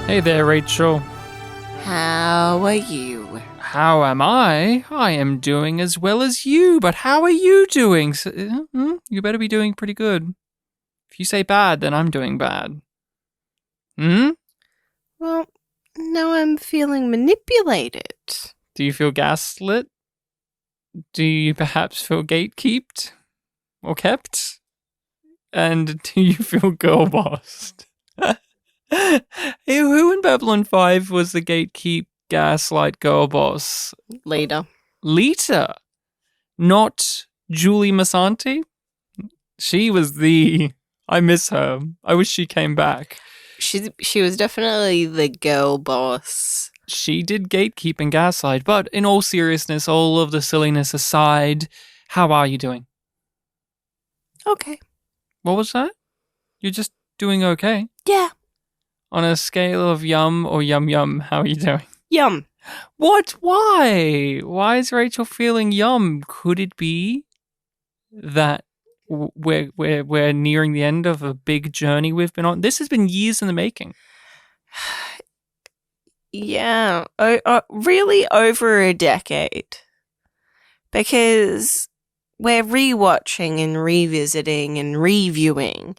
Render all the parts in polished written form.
Hey there, Rachel. How are you? How am I? I am doing as well as you, but how are you doing? You better be doing pretty good. If you say bad, then I'm doing bad. Well, now I'm feeling manipulated. Do you feel gaslit? Do you perhaps feel gatekeeped? Or kept? And do you feel girl-bossed? Hey, who in Babylon 5 was the gatekeep, gaslight, girl boss? Later. Lita. Not Julie Masanti? She was I miss her. I wish she came back. She was definitely the girl boss. She did gatekeep and gaslight, but in all seriousness, all of the silliness aside, how are you doing? Okay. What was that? You're just doing okay. Yeah. On a scale of yum or yum, how are you doing? Yum. What? Why? Why is Rachel feeling yum? Could it be that we're nearing the end of a big journey we've been on? This has been years in the making. Yeah. Really over a decade. Because we're rewatching and revisiting and reviewing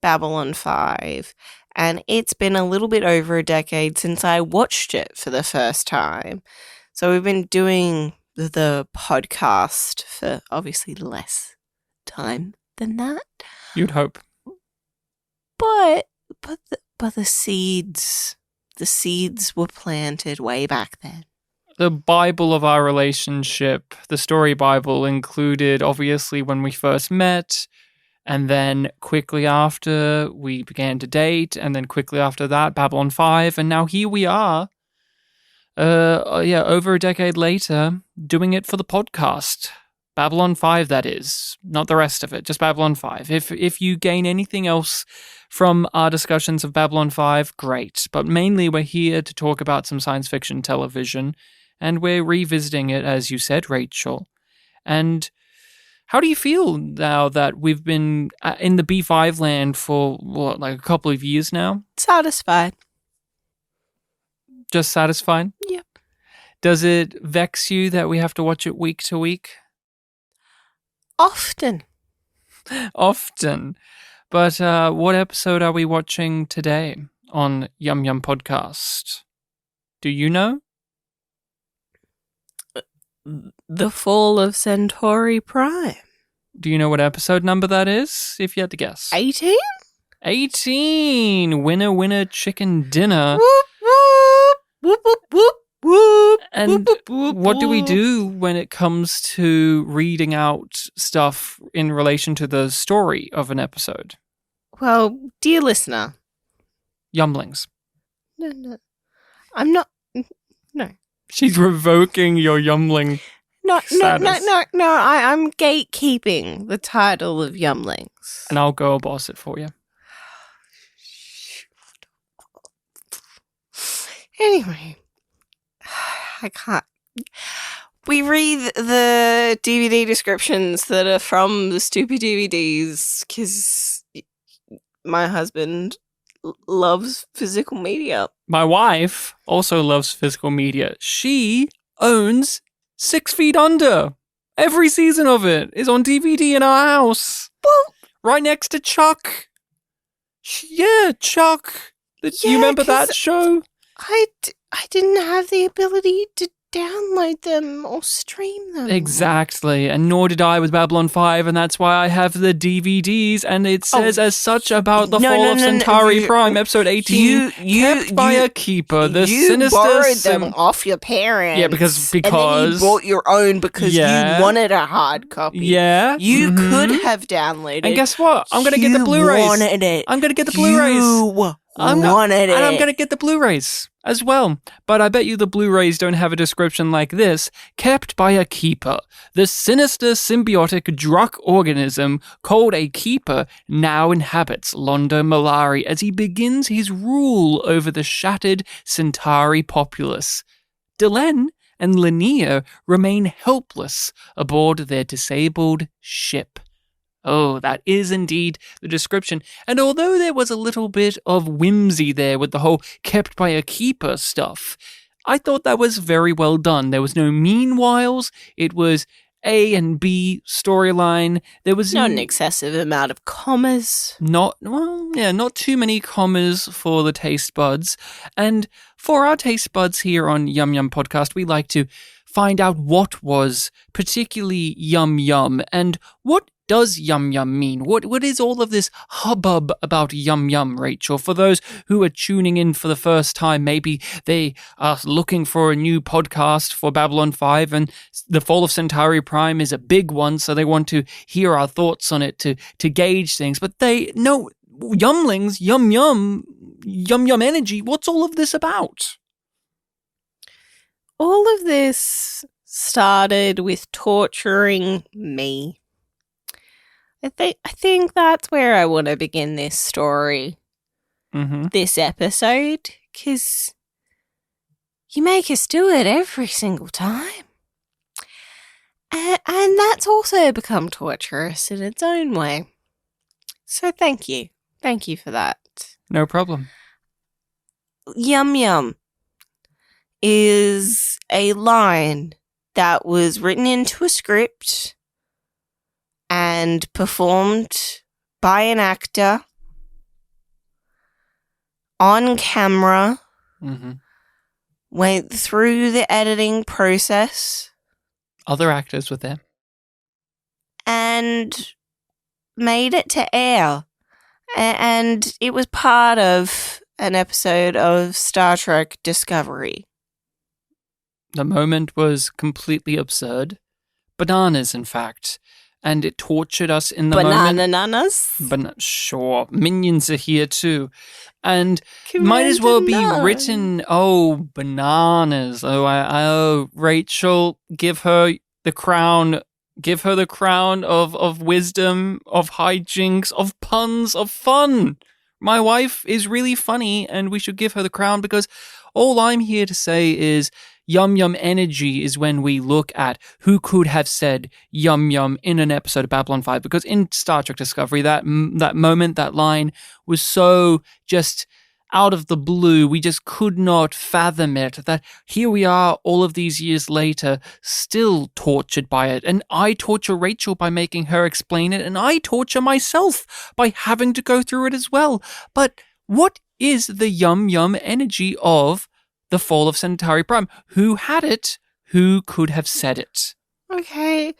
Babylon 5. And it's been a little bit over a decade since I watched it for the first time. So we've been doing the podcast for obviously less time than that. You'd hope. But the seeds were planted way back then. The Bible of our relationship, the story Bible, included obviously when we first met. And then quickly after, we began to date. And then quickly after that, Babylon 5. And now here we are, over a decade later, doing it for the podcast. Babylon 5, that is. Not the rest of it, just Babylon 5. If you gain anything else from our discussions of Babylon 5, great. But mainly we're here to talk about some science fiction television. And we're revisiting it, as you said, Rachel. And how do you feel now that we've been in the B5 land for, a couple of years now? Satisfied. Just satisfied? Yep. Does it vex you that we have to watch it week to week? Often. Often. But what episode are we watching today on YumYumPodcast? Do you know? The Fall of Centauri Prime. Do you know what episode number that is, if you had to guess? 18? 18! Winner, winner, chicken dinner. Whoop, whoop, whoop, whoop, whoop, whoop. And whoop, whoop, what do we whoop. do when it comes to reading out stuff in relation to the story of an episode? Well, dear listener. Yumlings. No. I'm not. No. She's revoking your yumling status. No. I'm gatekeeping the title of Yumlings. And I'll girl boss it for you. Anyway, I can't. We read the DVD descriptions that are from the stupid DVDs because my husband loves physical media. My wife also loves physical media. She owns 6 Feet Under. Every season of it is on DVD in our house. Well, right next to Chuck. Chuck. You remember that show? I didn't have the ability to download them or stream them. Exactly, and nor did I with Babylon 5, and that's why I have the DVDs, and it says as such about the Fall of Centauri Prime, episode 18, kept by a keeper, the sinister... You borrowed them off your parents. Yeah, because... And then you bought your own because you wanted a hard copy. Yeah. You could have downloaded. And guess what? I'm going to get the Blu-rays. You wanted it. I'm going to get the Blu-rays. I'm going to get the Blu-rays as well. But I bet you the Blu-rays don't have a description like this. Kept by a keeper. The sinister symbiotic drug organism called a keeper now inhabits Londo Mollari as he begins his rule over the shattered Centauri populace. Delenn and Linnea remain helpless aboard their disabled ship. Oh, that is indeed the description. And although there was a little bit of whimsy there with the whole kept by a keeper stuff, I thought that was very well done. There was no meanwhiles. It was A and B storyline. There was not an excessive amount of commas. Not too many commas for the taste buds. And for our taste buds here on Yum Yum Podcast, we like to find out what was particularly yum yum and what does yum yum mean? What is all of this hubbub about yum yum, Rachel? For those who are tuning in for the first time, maybe they are looking for a new podcast for Babylon 5 and the Fall of Centauri Prime is a big one, so they want to hear our thoughts on it to gauge things. But they know Yumlings, yum yum energy. What's all of this about? All of this started with torturing me. I think that's where I want to begin this story, this episode, because you make us do it every single time. And that's also become torturous in its own way. So thank you. Thank you for that. No problem. Yum Yum is a line that was written into a script and performed by an actor on camera, went through the editing process. Other actors were there. And made it to air. And it was part of an episode of Star Trek Discovery. The moment was completely absurd. Bananas, in fact. And it tortured us in the moment. Bananas? Sure. Minions are here too. And might as well be written, bananas. Rachel, give her the crown. Give her the crown of wisdom, of hijinks, of puns, of fun. My wife is really funny and we should give her the crown because all I'm here to say is Yum Yum energy is when we look at who could have said Yum Yum in an episode of Babylon 5, because in Star Trek Discovery, that moment, that line was so just out of the blue. We just could not fathom it, that here we are all of these years later, still tortured by it. And I torture Rachel by making her explain it, and I torture myself by having to go through it as well. But what is the Yum Yum energy of the Fall of Centauri Prime? Who had it? Who could have said it? Okay.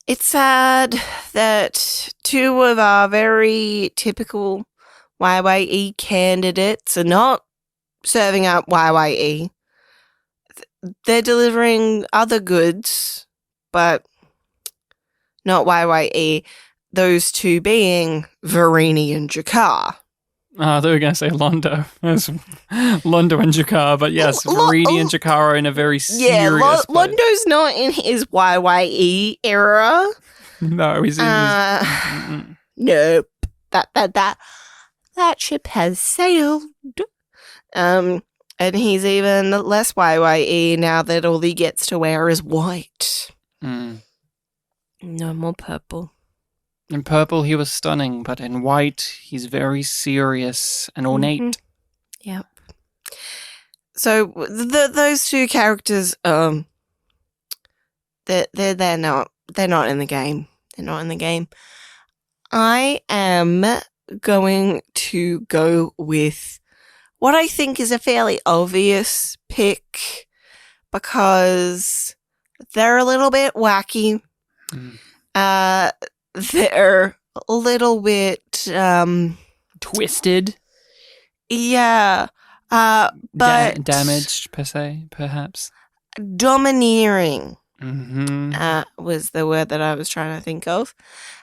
It's sad that two of our very typical YYE candidates are not serving up YYE. They're delivering other goods, but not YYE. Those two being Verini and Jakar. They were going to say Londo. Londo and Jakar, but yes, Verini and Jakar are in a very serious place. Londo's not in his YYE era. No, he's in his... Nope. That ship has sailed. And he's even less YYE now that all he gets to wear is white. No more purple. In purple, he was stunning, but in white, he's very serious and ornate. Yep. So those two characters, they're not in the game. They're not in the game. I am going to go with what I think is a fairly obvious pick because they're a little bit wacky. They're a little bit twisted. Yeah. But damaged, per se, perhaps. Domineering was the word that I was trying to think of.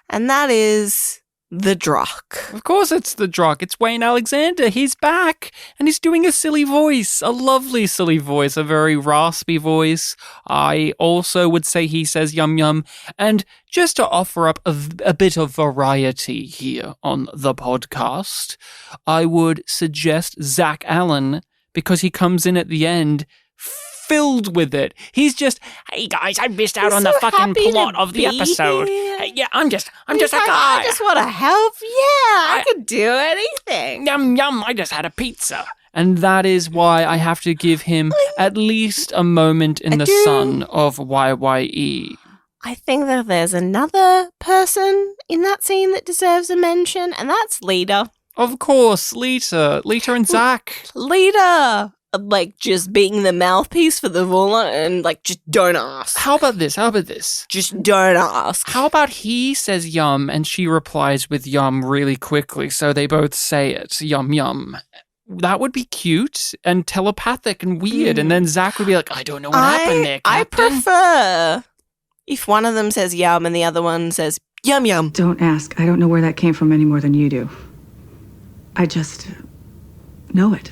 And that is the Drock. Of course it's the Drock. It's Wayne Alexander. He's back. And he's doing a silly voice. A lovely silly voice. A very raspy voice. I also would say he says yum yum. And just to offer up a bit of variety here on the podcast, I would suggest Zach Allen, because he comes in at the end filled with it. He's just, hey guys, I missed out He's on so the fucking happy plot to of the be episode. here. Yeah, I'm just a He's like, guy. I just want to help. Yeah, I could do anything. Yum, yum, I just had a pizza. And that is why I have to give him at least a moment in the sun of YYE. I think that there's another person in that scene that deserves a mention, and that's Lita. Of course, Lita and Zach. Lita, like, just being the mouthpiece for the villain, and, like, just don't ask. How about this? Just don't ask. How about he says yum and she replies with yum really quickly, so they both say it, yum yum. That would be cute and telepathic and weird, and then Zach would be like, I don't know what happened there, Captain. I prefer if one of them says yum and the other one says yum yum. Don't ask. I don't know where that came from any more than you do. I just know it.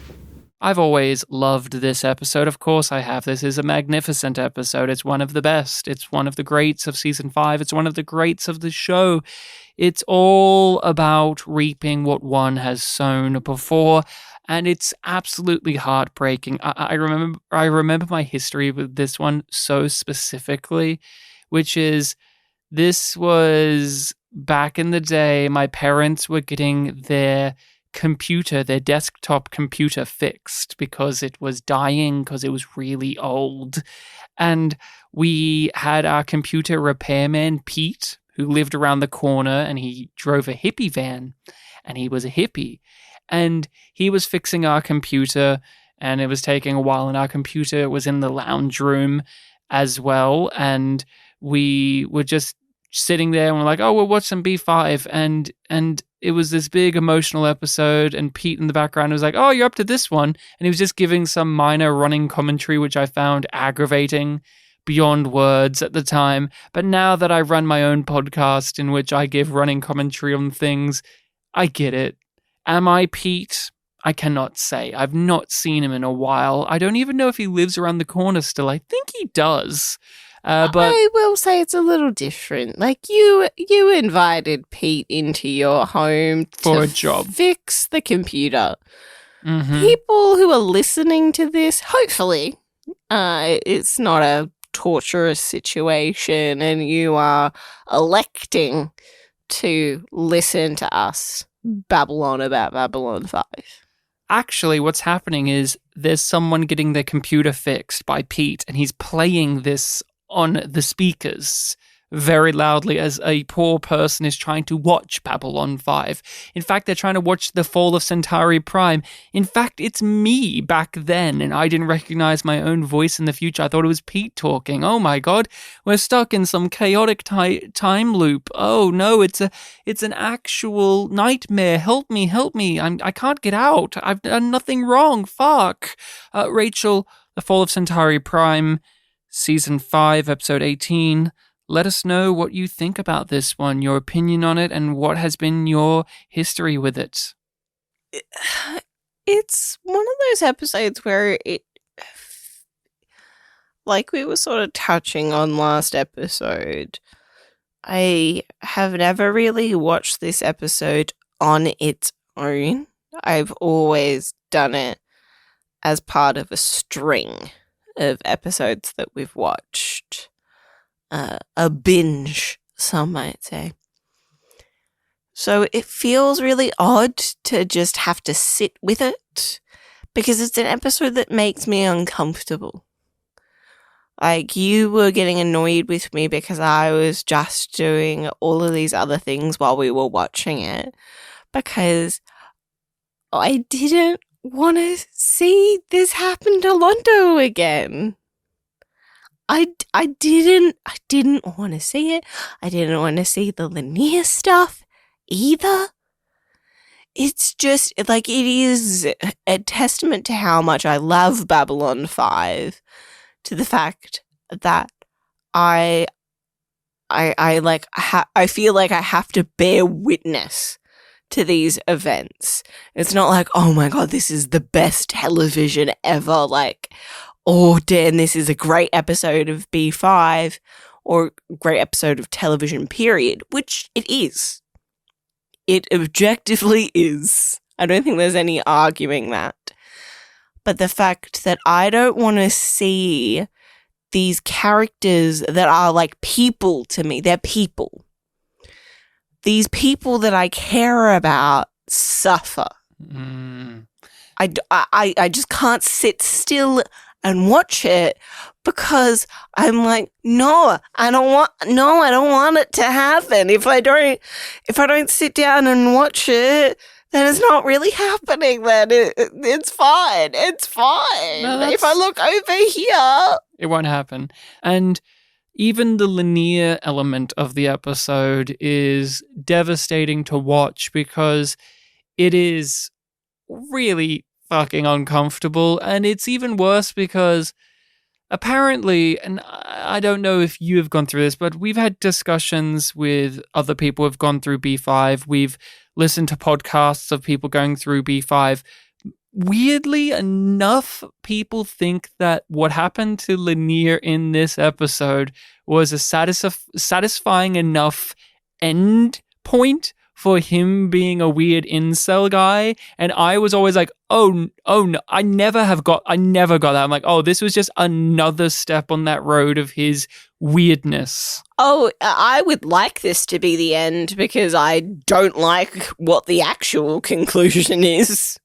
I've always loved this episode. Of course I have. This is a magnificent episode. It's one of the best. It's one of the greats of season 5. It's one of the greats of the show. It's all about reaping what one has sown before, and it's absolutely heartbreaking. I remember my history with this one so specifically, which is this was back in the day. My parents were getting their desktop computer fixed because it was dying, because it was really old. And we had our computer repairman, Pete, who lived around the corner, and he drove a hippie van, and he was a hippie. And he was fixing our computer, and it was taking a while, and our computer was in the lounge room as well. And we were just sitting there and we're like, oh, we'll watch some B5. And it was this big emotional episode, and Pete in the background was like, oh, you're up to this one. And he was just giving some minor running commentary, which I found aggravating beyond words at the time. But now that I run my own podcast in which I give running commentary on things, I get it. Am I Pete? I cannot say. I've not seen him in a while. I don't even know if he lives around the corner still. I think he does. But I will say it's a little different. Like, you invited Pete into your home for a job, fix the computer. Mm-hmm. People who are listening to this, hopefully, it's not a torturous situation, and you are electing to listen to us babble on about Babylon 5. Actually, what's happening is there's someone getting their computer fixed by Pete, and he's playing this on the speakers very loudly as a poor person is trying to watch Babylon 5. In fact, they're trying to watch the Fall of Centauri Prime. In fact, it's me back then, and I didn't recognize my own voice in the future. I thought it was Pete talking. Oh my god, we're stuck in some chaotic time loop. Oh no, it's an actual nightmare. Help me. I can't get out. I've done nothing wrong. Fuck. Rachel, the Fall of Centauri Prime, Season 5, Episode 18. Let us know what you think about this one, your opinion on it, and what has been your history with it. It's one of those episodes where it, like we were sort of touching on last episode, I have never really watched this episode on its own. I've always done it as part of a string of episodes that we've watched. A binge, some might say. So it feels really odd to just have to sit with it, because it's an episode that makes me uncomfortable. Like, you were getting annoyed with me because I was just doing all of these other things while we were watching it, because I didn't want to see this happen to Londo again. I didn't want to see it. I didn't want to see the linear stuff either. It's just, like, it is a testament to how much I love Babylon 5, to the fact that I feel like I have to bear witness to these events. It's not like, oh my god, this is the best television ever, like, oh damn, this is a great episode of B5, or great episode of television, period, which it is. It objectively is. I don't think there's any arguing that. but the fact that I don't want to see these characters that are like people to me. They're people. These people that I care about suffer. I just can't sit still and watch it because I'm like, no, I don't want it to happen. If I don't sit down and watch it, then it's not really happening. Then it's fine. It's fine. No, if I look over here, it won't happen. And even the linear element of the episode is devastating to watch because it is really fucking uncomfortable. And it's even worse because apparently, and I don't know if you have gone through this, but we've had discussions with other people who've gone through B5. We've listened to podcasts of people going through B5. Weirdly enough, people think that what happened to Lanier in this episode was a satisfying enough end point for him being a weird incel guy. And I was always like, oh no, I never got that. I'm like, oh, this was just another step on that road of his weirdness. Oh, I would like this to be the end because I don't like what the actual conclusion is.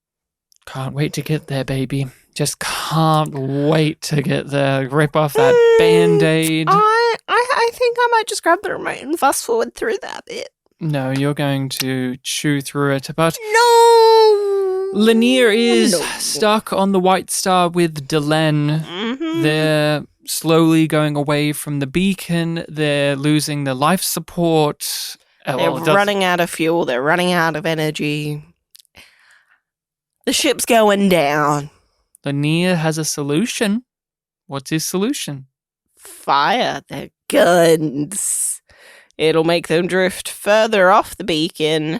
Can't wait to get there, baby. Just can't wait to get there. Rip off that Band-Aid. I think I might just grab the remote and fast forward through that bit. No, you're going to chew through it. But no! Lanier is stuck on the White Star with Delenn. Mm-hmm. They're slowly going away from the beacon. They're losing their life support. They're running out of fuel. They're running out of energy. The ship's going down. Lanier has a solution. What's his solution? Fire their guns. It'll make them drift further off the beacon,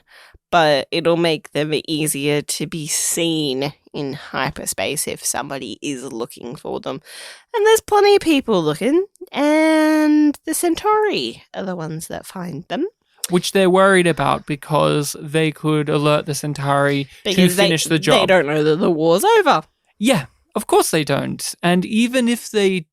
but it'll make them easier to be seen in hyperspace if somebody is looking for them. And there's plenty of people looking, and the Centauri are the ones that find them. Which they're worried about because they could alert the Centauri to finish the job. They don't know that the war's over. Yeah, of course they don't. And even if they,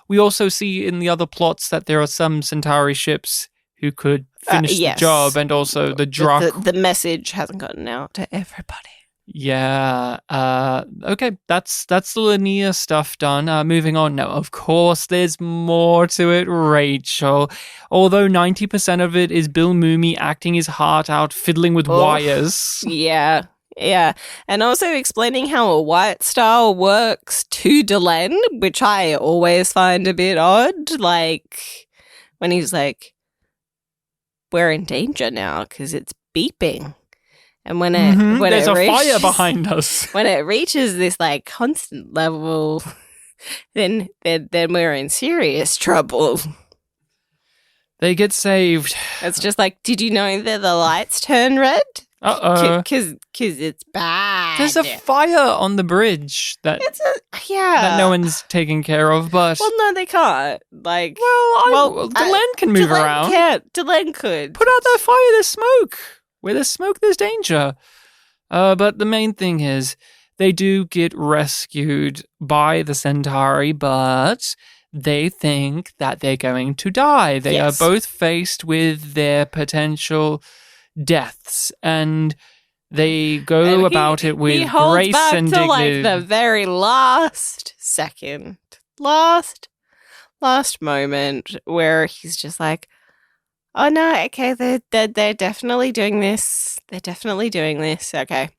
we also see in the other plots that there are some Centauri ships who could finish the job, and also the Drak. The message hasn't gotten out to everybody. Yeah. Okay, that's the linear stuff done. Moving on. No, of course, there's more to it, Rachel. Although 90% of it is Bill Mumy acting his heart out, fiddling with wires. Yeah. And also explaining how a White Star works to Delenn, which I always find a bit odd. Like, when he's like, we're in danger now because it's beeping. And when there's it a reaches, fire behind us. When it reaches this constant level, then we're in serious trouble. They get saved. It's just like, did you know that the lights turn red? Uh-oh. Because it's bad. There's a fire on the bridge that no one's taking care of, but... Well, no, they can't. Delenn can move around. Delenn could. Put out that fire, there's smoke. Where there's smoke, there's danger. But the main thing is, they do get rescued by the Centauri, but they think that they're going to die. They are both faced with their potential deaths, and they go about it with grace and dignity. The very last second, last moment where he's just like, oh no, okay, they're definitely doing this. They're definitely doing this. Okay.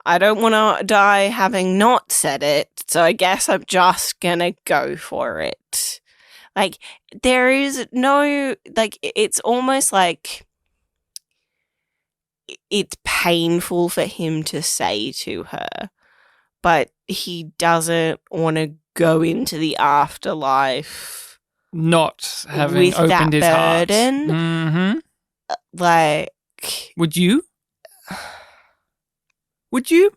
I don't want to die having not said it, so I guess I'm just gonna go for it. There is no, it's almost like it's painful for him to say to her, but he doesn't want to go into the afterlife not having with opened his burden. heart. Mm-hmm. Would you? Would you?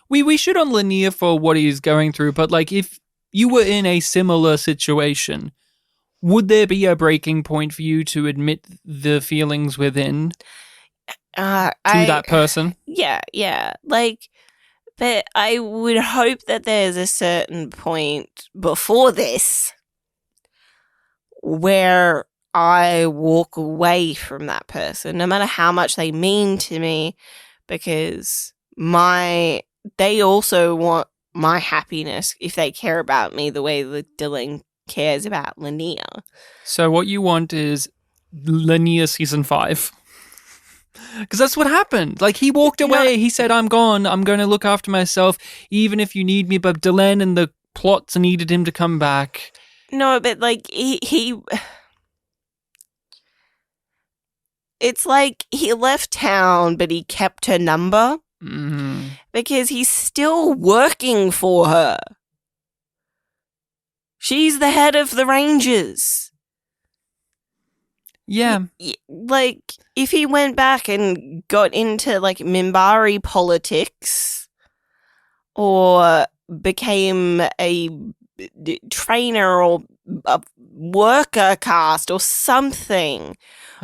We should on Lanier for what he's going through, but if you were in a similar situation, would there be a breaking point for you to admit the feelings within to that person? Yeah. But I would hope that there's a certain point before this where I walk away from that person, no matter how much they mean to me, because they also want my happiness if they care about me the way that Dylan cares about Linnea. So what you want is Linnea season 5. Because that's what happened. Like, he walked away. He said, I'm gone. I'm going to look after myself, even if you need me. But Dylan and the plots needed him to come back. No, but, like, he it's like he left town, but he kept her number. Mm-hmm. Because he's still working for her. She's the head of the Rangers. Yeah. Like, if he went back and got into, like, Mbryo politics or became a trainer or a worker caste or something,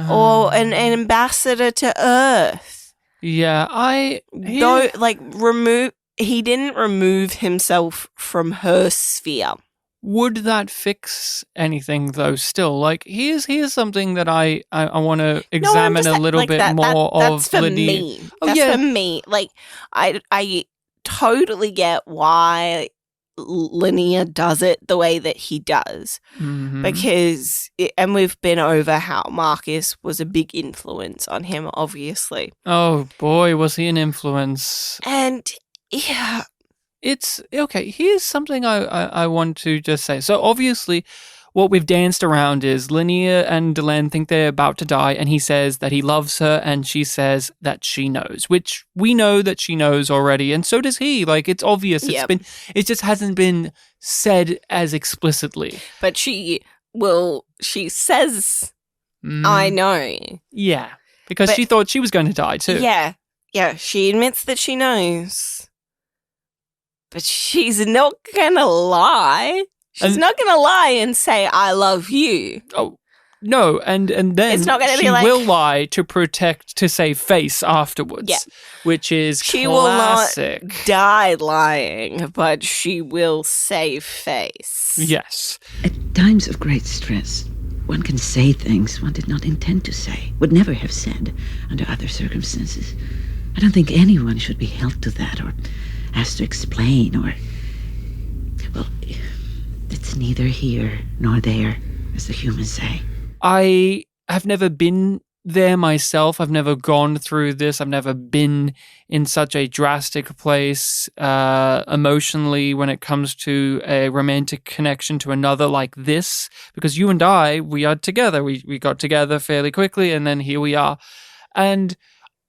or an ambassador to Earth. Yeah, he didn't remove himself from her sphere. Would that fix anything, though, still? Like, here's something that I want to examine a little bit more of. That's for me. That's for me. Like, I totally get why Linnea does it the way that he does. Mm-hmm. Because, and we've been over how Marcus was a big influence on him, obviously. Oh, boy, was he an influence. And, yeah. It's, okay, here's something I want to just say. So, obviously, what we've danced around is Linnea and Dylan think they're about to die, and he says that he loves her, and she says that she knows, which we know that she knows already, and so does he. Like, it's obvious. It just hasn't been said as explicitly. But she says, I know. Yeah, because she thought she was going to die, too. Yeah, she admits that she knows. But she's not gonna lie. She's not gonna lie and say, I love you. Oh, no. And then it's not gonna she be like, will lie to save face afterwards. Yeah. Which is she classic. Will not die lying, but she will save face. Yes. At times of great stress, one can say things one did not intend to say, would never have said under other circumstances. I don't think anyone should be held to that or asked to explain or... Well, it's neither here nor there, as the humans say. I have never been there myself. I've never gone through this. I've never been in such a drastic place emotionally when it comes to a romantic connection to another like this. Because you and I, we are together. We got together fairly quickly, and then here we are. And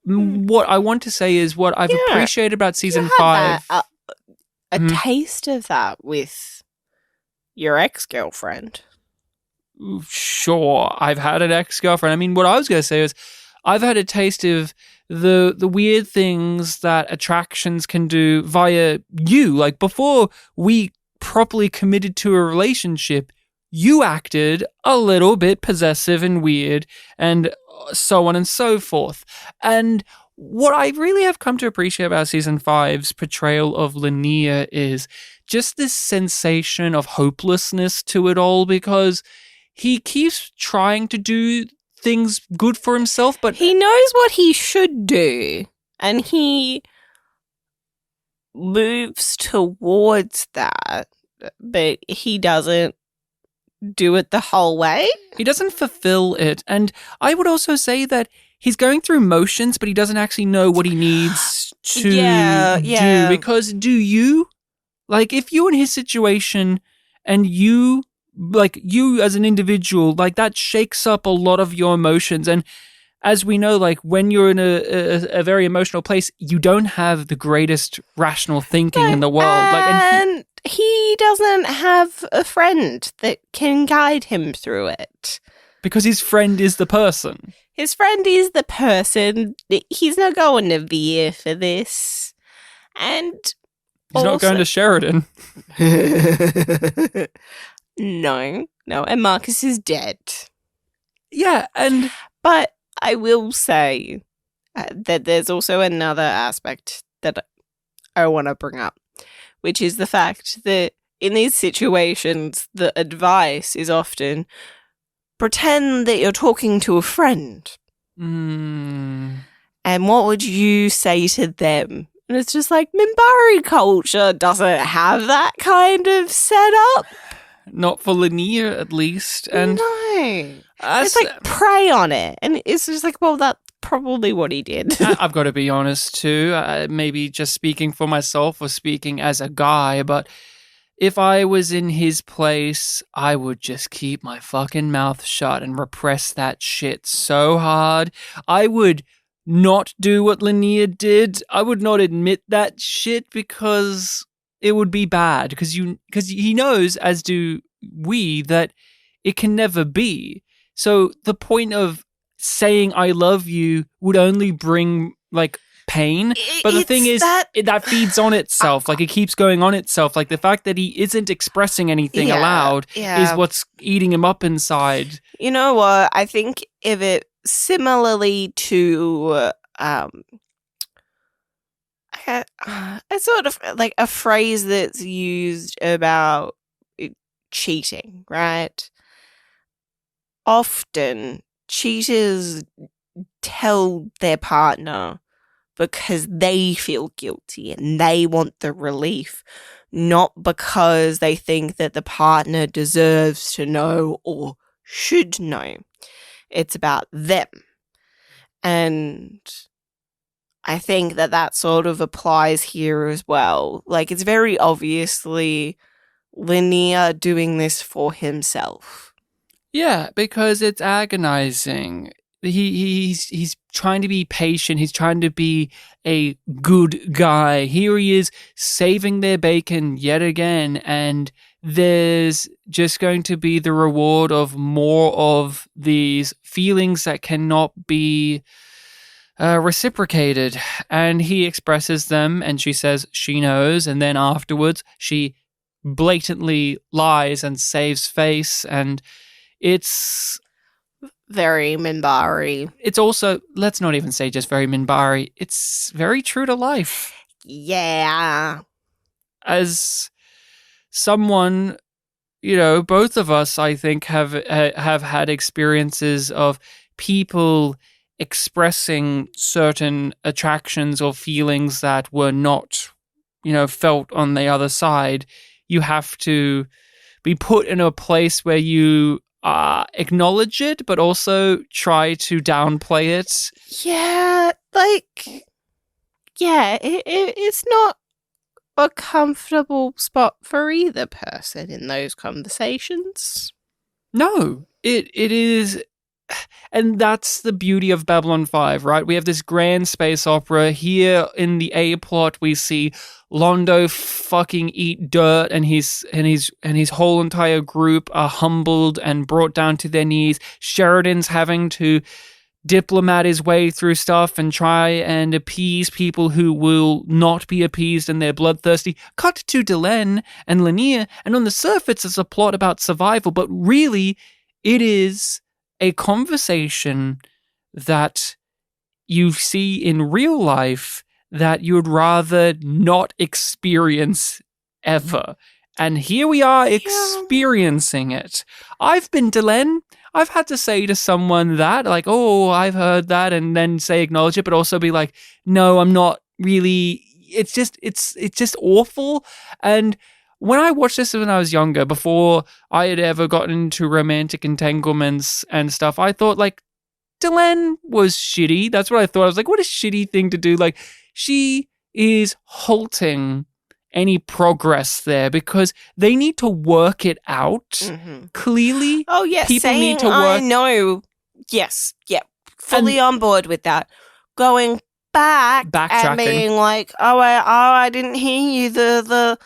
what I want to say is what I've appreciated about season 5. A taste of that with your ex-girlfriend. Sure, I've had an ex-girlfriend. I mean, what I was going to say is I've had a taste of the weird things that attractions can do via you. Like, before we properly committed to a relationship, you acted a little bit possessive and weird and so on and so forth. And what I really have come to appreciate about season 5's portrayal of Linnea is just this sensation of hopelessness to it all, because he keeps trying to do things good for himself, but he knows what he should do, and he moves towards that, but he doesn't do it the whole way. He doesn't fulfill it. And I would also say that he's going through motions, but he doesn't actually know what he needs to do. Because do you? Like, if you're in his situation and you as an individual, like, that shakes up a lot of your emotions. And as we know, like, when you're in a very emotional place, you don't have the greatest rational thinking in the world. And he doesn't have a friend that can guide him through it. Because his friend is the person. His friend is the person. He's not going to veer for this. And he's not going to Sheridan. No. And Marcus is dead. Yeah, But I will say that there's also another aspect that I want to bring up, which is the fact that in these situations, the advice is often pretend that you're talking to a friend. Mm. And what would you say to them? And it's just like, Mbryo culture doesn't have that kind of setup. Not for Linnea, at least. And no. It's like, prey on it. And it's just like, well, that's probably what he did. I've got to be honest, too. Maybe just speaking for myself or speaking as a guy, but if I was in his place, I would just keep my fucking mouth shut and repress that shit so hard. I would not do what Linnea did. I would not admit that shit because it would be bad. Because he knows, as do we, that it can never be. So the point of saying I love you would only bring like pain, but the thing is that feeds on itself. Like, it keeps going on itself. Like, the fact that he isn't expressing anything aloud is what's eating him up inside. You know what? I think if it similarly to a sort of like a phrase that's used about cheating, right? Often cheaters tell their partner because they feel guilty and they want the relief, not because they think that the partner deserves to know or should know. It's about them. And I think that sort of applies here as well. Like, it's very obviously Linnea doing this for himself. Yeah, because it's agonizing. He's trying to be patient. He's trying to be a good guy. Here he is saving their bacon yet again, and there's just going to be the reward of more of these feelings that cannot be reciprocated. And he expresses them, and she says she knows, and then afterwards she blatantly lies and saves face, and it's very Minbari. It's also, let's not even say just very Minbari, it's very true to life. Yeah. As someone, both of us, I think, have had experiences of people expressing certain attractions or feelings that were not, felt on the other side. You have to be put in a place where you acknowledge it, but also try to downplay it. Yeah, it's not a comfortable spot for either person in those conversations. No, it is. And that's the beauty of Babylon 5, right? We have this grand space opera. Here in the A plot, we see Londo fucking eat dirt, and his whole entire group are humbled and brought down to their knees. Sheridan's having to diplomat his way through stuff and try and appease people who will not be appeased, and they're bloodthirsty. Cut to Delenn and Linnea, and on the surface it's a plot about survival, but really it is a conversation that you see in real life that you would rather not experience ever. And here we are experiencing it. I've been Delenn. I've had to say to someone that, like, oh, I've heard that, and then say acknowledge it, but also be like, no, I'm not really. It's just awful. And when I watched this when I was younger, before I had ever gotten into romantic entanglements and stuff, I thought, like, Delenn was shitty. That's what I thought. I was like, what a shitty thing to do. Like, she is halting any progress there because they need to work it out. Mm-hmm. Clearly. Oh, yeah. People saying, need to work. I know. Yes. Yeah. Fully on board with that. Going backtracking and being like, I didn't hear you.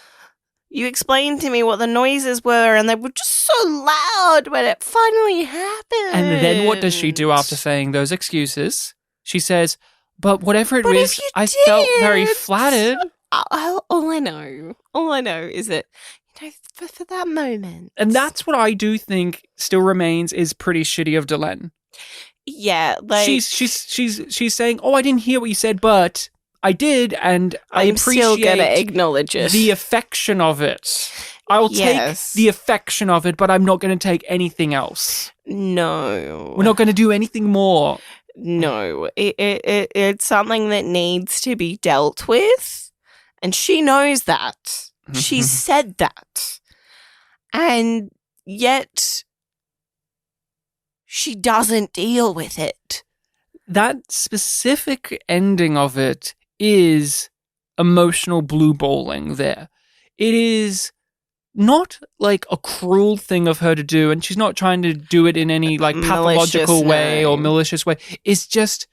You explained to me what the noises were, and they were just so loud when it finally happened. And then what does she do after saying those excuses? She says, but whatever it is, I felt very flattered. All I know is that, for that moment. And that's what I do think still remains is pretty shitty of Delenn. Yeah, like she's saying, oh, I didn't hear what you said, but I did, and I I'm still appreciate gonna acknowledge it. the affection of it. I'll take the affection of it, but I'm not going to take anything else. No. We're not going to do anything more. No. It's something that needs to be dealt with, and she knows that. She said that. And yet, she doesn't deal with it. That specific ending of it is emotional blue balling there. It is not like a cruel thing of her to do, and she's not trying to do it in any like pathological way or malicious way. It's just,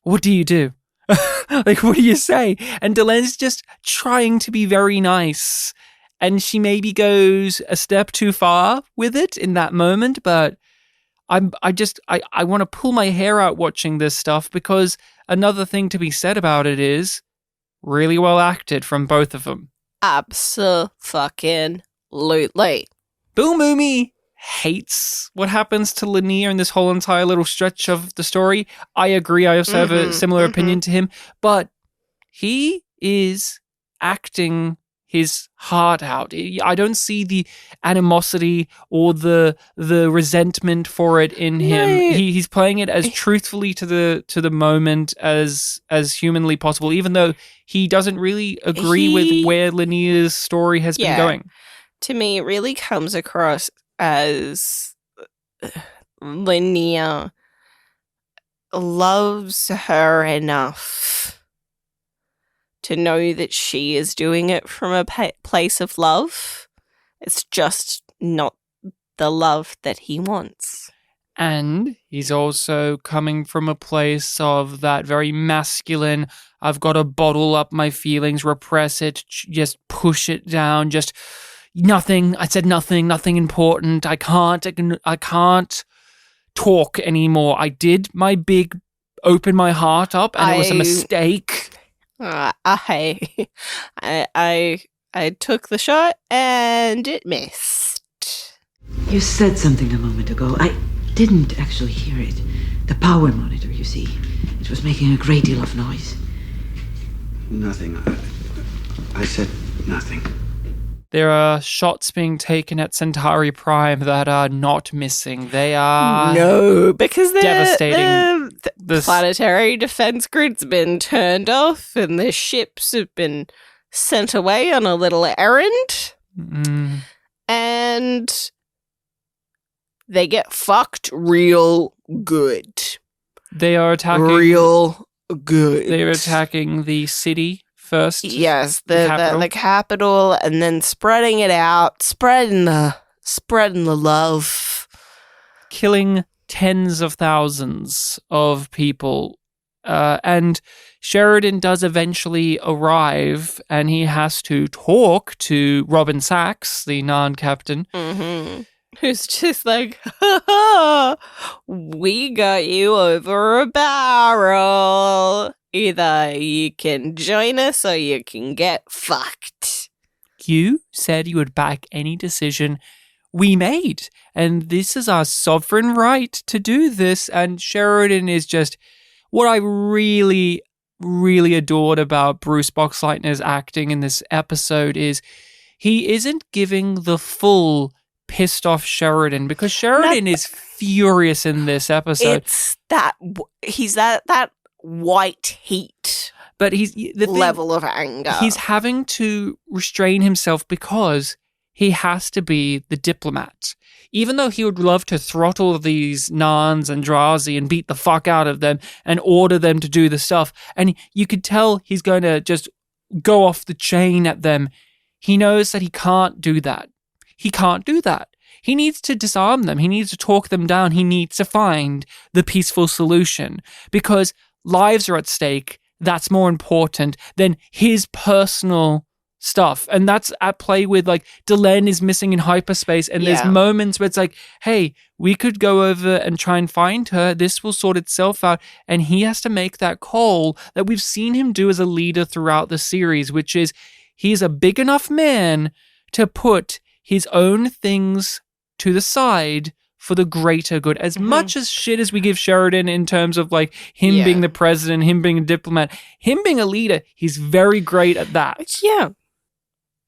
what do you do? Like, what do you say? And Delane's just trying to be very nice, and she maybe goes a step too far with it in that moment, but I want to pull my hair out watching this stuff, because another thing to be said about it is really well acted from both of them. Abso-fucking-lutely. Bill Mumy hates what happens to Lanier in this whole entire little stretch of the story. I agree. I also have a similar opinion to him, but he is acting his heart out. I don't see the animosity or the resentment for it in him. He's playing it as truthfully to the moment as humanly possible, even though he doesn't really agree with where Lanier's story has been going. To me, it really comes across as Lanier loves her enough to know that she is doing it from a place of love. It's just not the love that he wants. And he's also coming from a place of that very masculine, I've got to bottle up my feelings, repress it, just push it down, just nothing. I said nothing important. I can't talk anymore. I did my big open my heart up, and it was a mistake. I took the shot and it missed. You said something a moment ago. I didn't actually hear it. The power monitor, you see. It was making a great deal of noise. Nothing. I said nothing. There are shots being taken at Centauri Prime that are not missing. They are because they're devastating. The planetary defense grid's been turned off, and the ships have been sent away on a little errand, and they get fucked real good. They are attacking real good. They are attacking the city first. Yes, the capital, and then spreading it out, spreading the love, killing tens of thousands of people. And Sheridan does eventually arrive, and he has to talk to Robin Sachs, the non-captain, who's just like, ha ha, we got you over a barrel. Either you can join us or you can get fucked. You said you would back any decision we made, and this is our sovereign right to do this. And Sheridan is just what I really, really adored about Bruce Boxleitner's acting in this episode is he isn't giving the full pissed off Sheridan, because Sheridan is furious in this episode. It's he's that white heat, but he's the level of anger. He's having to restrain himself because he has to be the diplomat. Even though he would love to throttle these Nans and Drazi and beat the fuck out of them and order them to do the stuff, and you could tell he's going to just go off the chain at them, he knows that he can't do that. He can't do that. He needs to disarm them. He needs to talk them down. He needs to find the peaceful solution, because lives are at stake. That's more important than his personal stuff. And that's at play with, like, Delenn is missing in hyperspace, and there's moments where it's like, hey, we could go over and try and find her. This will sort itself out. And he has to make that call that we've seen him do as a leader throughout the series, which is he's a big enough man to put his own things to the side for the greater good. As much as shit as we give Sheridan in terms of like him being the president, him being a diplomat, him being a leader, he's very great at that. Yeah.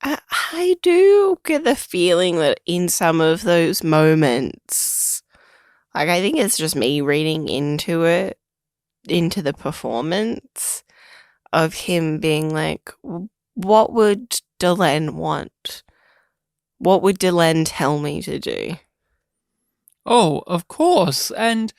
I do get the feeling that in some of those moments, like I think it's just me reading into it, into the performance of him being like, what would Delenn want? What would Delenn tell me to do? Oh, of course. And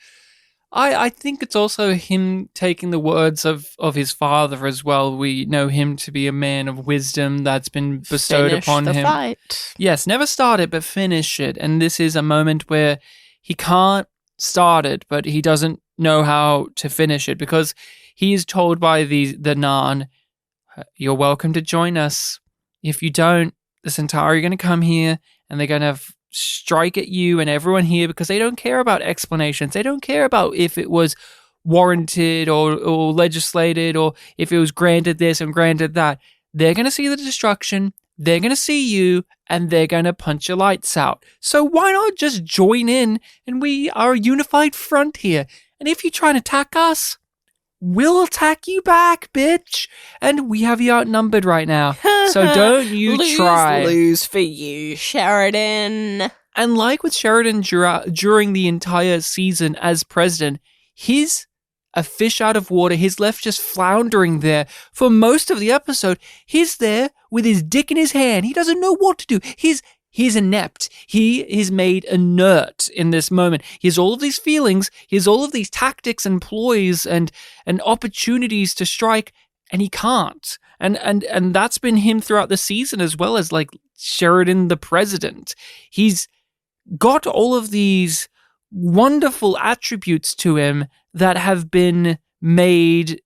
I think it's also him taking the words of his father as well. We know him to be a man of wisdom that's been bestowed upon him. Fight. Yes, never start it, but finish it. And this is a moment where he can't start it, but he doesn't know how to finish it because he is told by the Narn, you're welcome to join us. If you don't, the Centauri are going to come here and they're going to strike at you and everyone here because they don't care about explanations. They don't care about if it was warranted or legislated or if it was granted this and granted that. They're going to see the destruction. They're going to see you and they're going to punch your lights out. So why not just join in and we are a unified front here. And if you try and attack us, we'll attack you back, bitch. And we have you outnumbered right now. So don't you try. Lose for you, Sheridan. And like with Sheridan during the entire season as president, he's a fish out of water. He's left just floundering there for most of the episode. He's there with his dick in his hand. He doesn't know what to do. He's inept. He is made inert in this moment. He has all of these feelings. He has all of these tactics and ploys and opportunities to strike, and he can't. And that's been him throughout the season as well as like Sheridan the president. He's got all of these wonderful attributes to him that have been made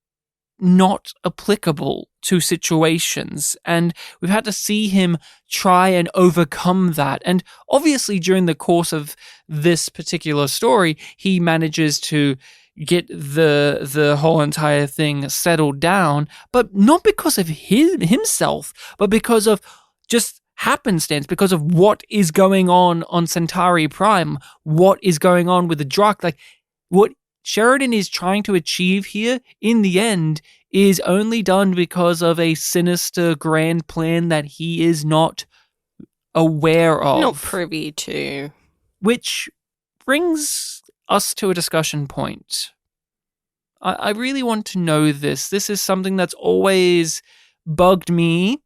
not applicable to situations, and we've had to see him try and overcome that. And obviously during the course of this particular story, he manages to get the whole entire thing settled down, but not because of himself, but because of just happenstance, because of what is going on Centauri Prime, what is going on with the Drakh. Like, what Sheridan is trying to achieve here, in the end, is only done because of a sinister grand plan that he is not aware of. Not privy to. Which brings us to a discussion point. I really want to know this. This is something that's always bugged me.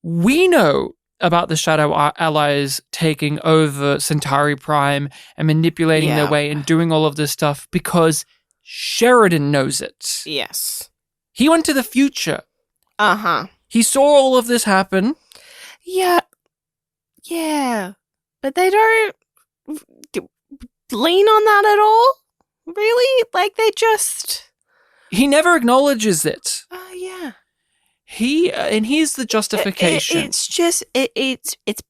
We know about the Shadow Allies taking over Centauri Prime and manipulating their way and doing all of this stuff because Sheridan knows it. Yes. He went to the future. Uh-huh. He saw all of this happen. Yeah. Yeah. But they don't lean on that at all? Really? Like, they just... He never acknowledges it. Oh, yeah. And here's the justification. It's just, it's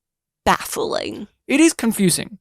baffling. It is confusing.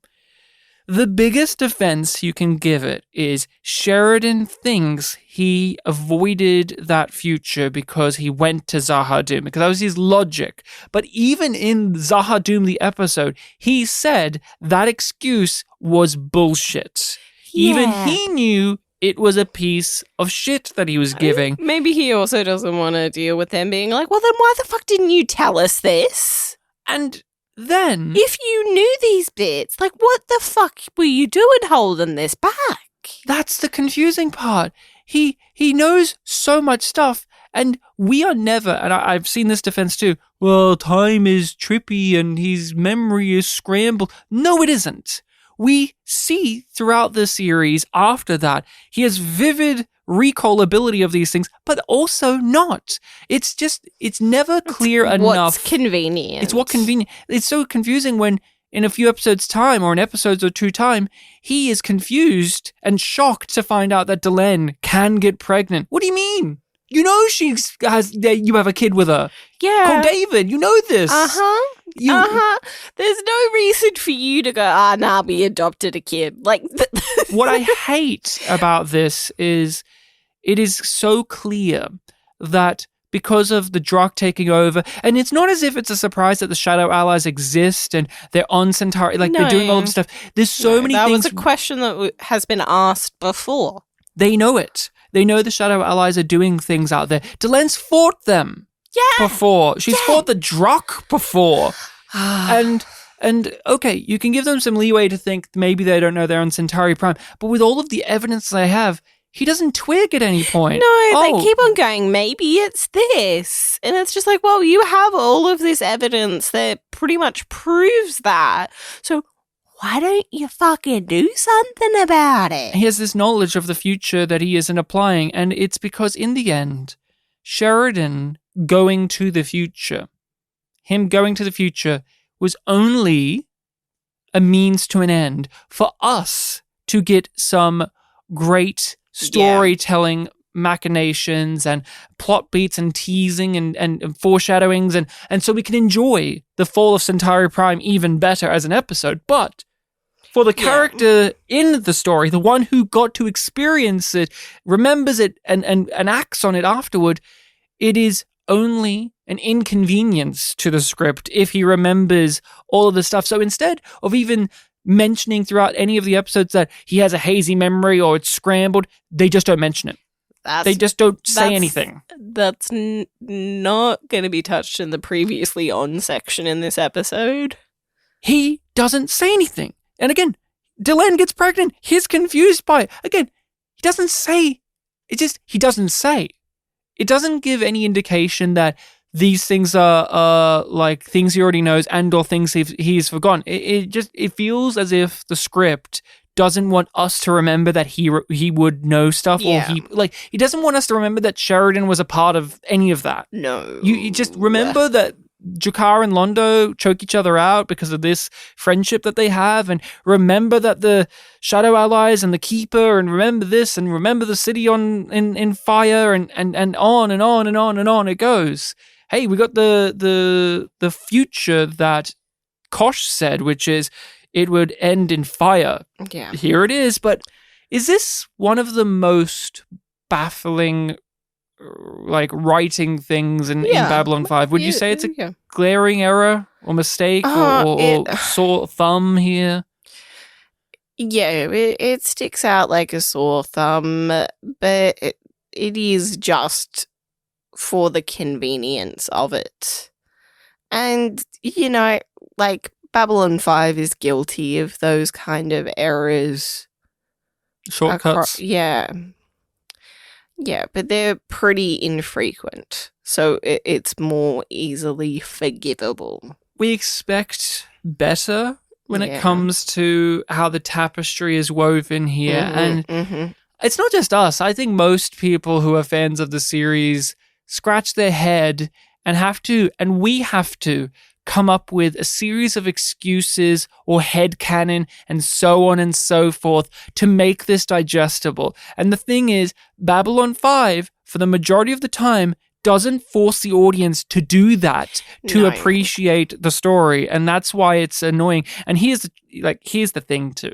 The biggest defense you can give it is Sheridan thinks he avoided that future because he went to Zahadum, because that was his logic. But even in Zahadum, the episode, he said that excuse was bullshit. Yeah. Even he knew it was a piece of shit that he was giving. Maybe he also doesn't want to deal with them being like, well, then why the fuck didn't you tell us this? And then... If you knew these bits, like, what the fuck were you doing holding this back? That's the confusing part. He knows so much stuff, and we are never, and I've seen this defense too, well, time is trippy and his memory is scrambled. No, it isn't. We see throughout the series after that, he has vivid recall ability of these things, but also not. It's never clear enough. What's convenient. It's what convenient. It's so confusing when in a few episodes' time or an episode or two time, he is confused and shocked to find out that Delenn can get pregnant. What do you mean? You know you have a kid with her. Yeah. Called David. You know this. Uh-huh. There's no reason for you to go, nah, we adopted a kid. Like, what I hate about this is it is so clear that because of the Drakh taking over. And it's not as if it's a surprise that the Shadow Allies exist and they're on Centauri, like they're doing all this stuff. There's so many things. That was a question that has been asked before. They know it. They know the Shadow Allies are doing things out there. Delen's fought them before. She's fought the Drakh before. And okay, you can give them some leeway to think maybe they don't know they're on Centauri Prime, but with all of the evidence they have, he doesn't twig at any point. No, they keep on going, maybe it's this. And it's just like, well, you have all of this evidence that pretty much proves that. So why don't you fucking do something about it? He has this knowledge of the future that he isn't applying, and it's because in the end, Sheridan going to the future, him going to the future was only a means to an end for us to get some great storytelling machinations and plot beats and teasing and foreshadowings and so we can enjoy the Fall of Centauri Prime even better as an episode. But for the character in the story, the one who got to experience it, remembers it and acts on it afterward, it is only an inconvenience to the script if he remembers all of the stuff. So instead of even mentioning throughout any of the episodes that he has a hazy memory or it's scrambled, they just don't mention it. They just don't say anything. That's not going to be touched in the previously on section in this episode. He doesn't say anything. And again, Delen gets pregnant. He's confused by it. Again, he doesn't say. He doesn't say. It doesn't give any indication that these things are like things he already knows and or things he's forgotten. It feels as if the script doesn't want us to remember that he would know stuff, or he doesn't want us to remember that Sheridan was a part of any of that. No, you just remember that Jakar and Londo choke each other out because of this friendship that they have, and remember that the Shadow Allies and the Keeper, and remember this, and remember the city in fire, and on and on and on and on it goes. Hey, we got the future that Kosh said, which is it would end in fire. Yeah. Here it is. But is this one of the most baffling writing things in Babylon 5? Would you say it's a glaring error or mistake or sore thumb here? Yeah, it sticks out like a sore thumb, but it is just for the convenience of it. And, Babylon 5 is guilty of those kind of errors. Shortcuts. Yeah, but they're pretty infrequent, so it's more easily forgivable. We expect better when it comes to how the tapestry is woven here. It's not just us. I think most people who are fans of the series scratch their head and we have to come up with a series of excuses or headcanon and so on and so forth to make this digestible. And the thing is, Babylon 5, for the majority of the time, doesn't force the audience to do that to appreciate the story. And that's why it's annoying. And here's the thing too.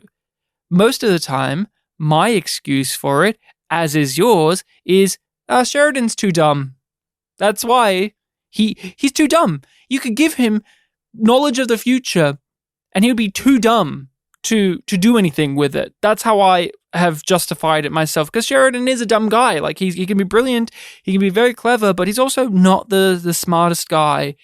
Most of the time, my excuse for it, as is yours, is Sheridan's too dumb. That's why he's too dumb. You could give him knowledge of the future and he'll be too dumb to do anything with it. That's how I have justified it myself, because Sheridan is a dumb guy. Like he can be brilliant, he can be very clever, but he's also not the smartest guy.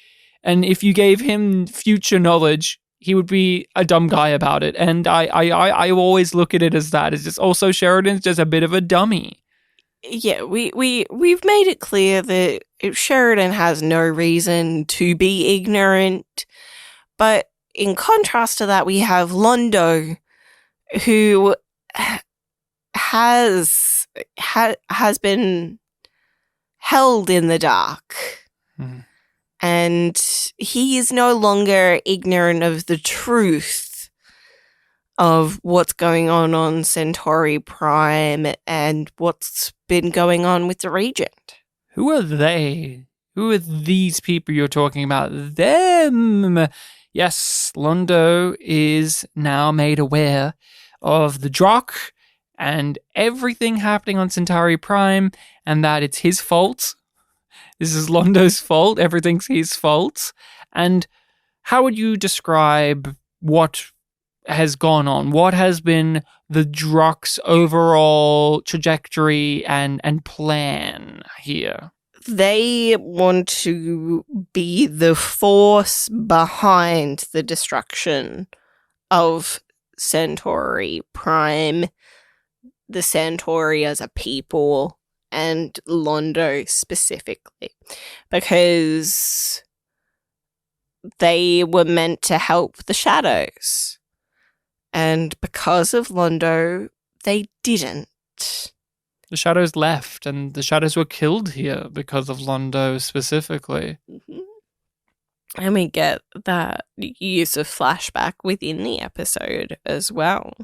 And if you gave him future knowledge, he would be a dumb guy about it. And I always look at it as that. It's just also Sheridan's just a bit of a dummy. Yeah, we've made it clear that Sheridan has no reason to be ignorant, but in contrast to that, we have Londo, who has been held in the dark, and he is no longer ignorant of the truth of what's going on Centauri Prime and what's been going on with the Regent. Who are they? Who are these people you're talking about? Them! Yes, Londo is now made aware of the Drakh and everything happening on Centauri Prime, and that it's his fault. This is Londo's fault. Everything's his fault. And how would you describe what has gone on? What has been the Druck's overall trajectory and plan here? They want to be the force behind the destruction of Centauri Prime, the Centauri as a people, and Londo specifically, because they were meant to help the shadows. And because of Londo, they didn't. The shadows left, and the shadows were killed here because of Londo specifically. Mm-hmm. And we get that use of flashback within the episode as well,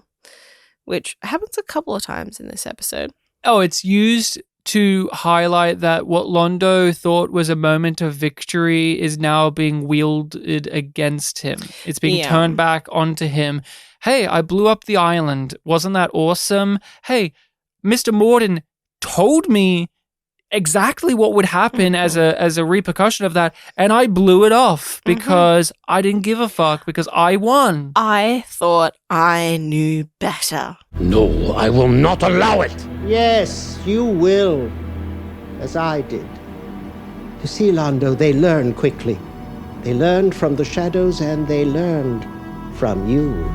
which happens a couple of times in this episode. Oh, it's used to highlight that what Londo thought was a moment of victory is now being wielded against him. It's being turned back onto him. Hey, I blew up the island. Wasn't that awesome? Hey, Mr. Morden told me exactly what would happen as a repercussion of that, and I blew it off because I didn't give a fuck, because I won. I thought I knew better. No, I will not allow it. Yes, you will, as I did. You see, Londo, they learn quickly. They learned from the shadows, and they learned from you.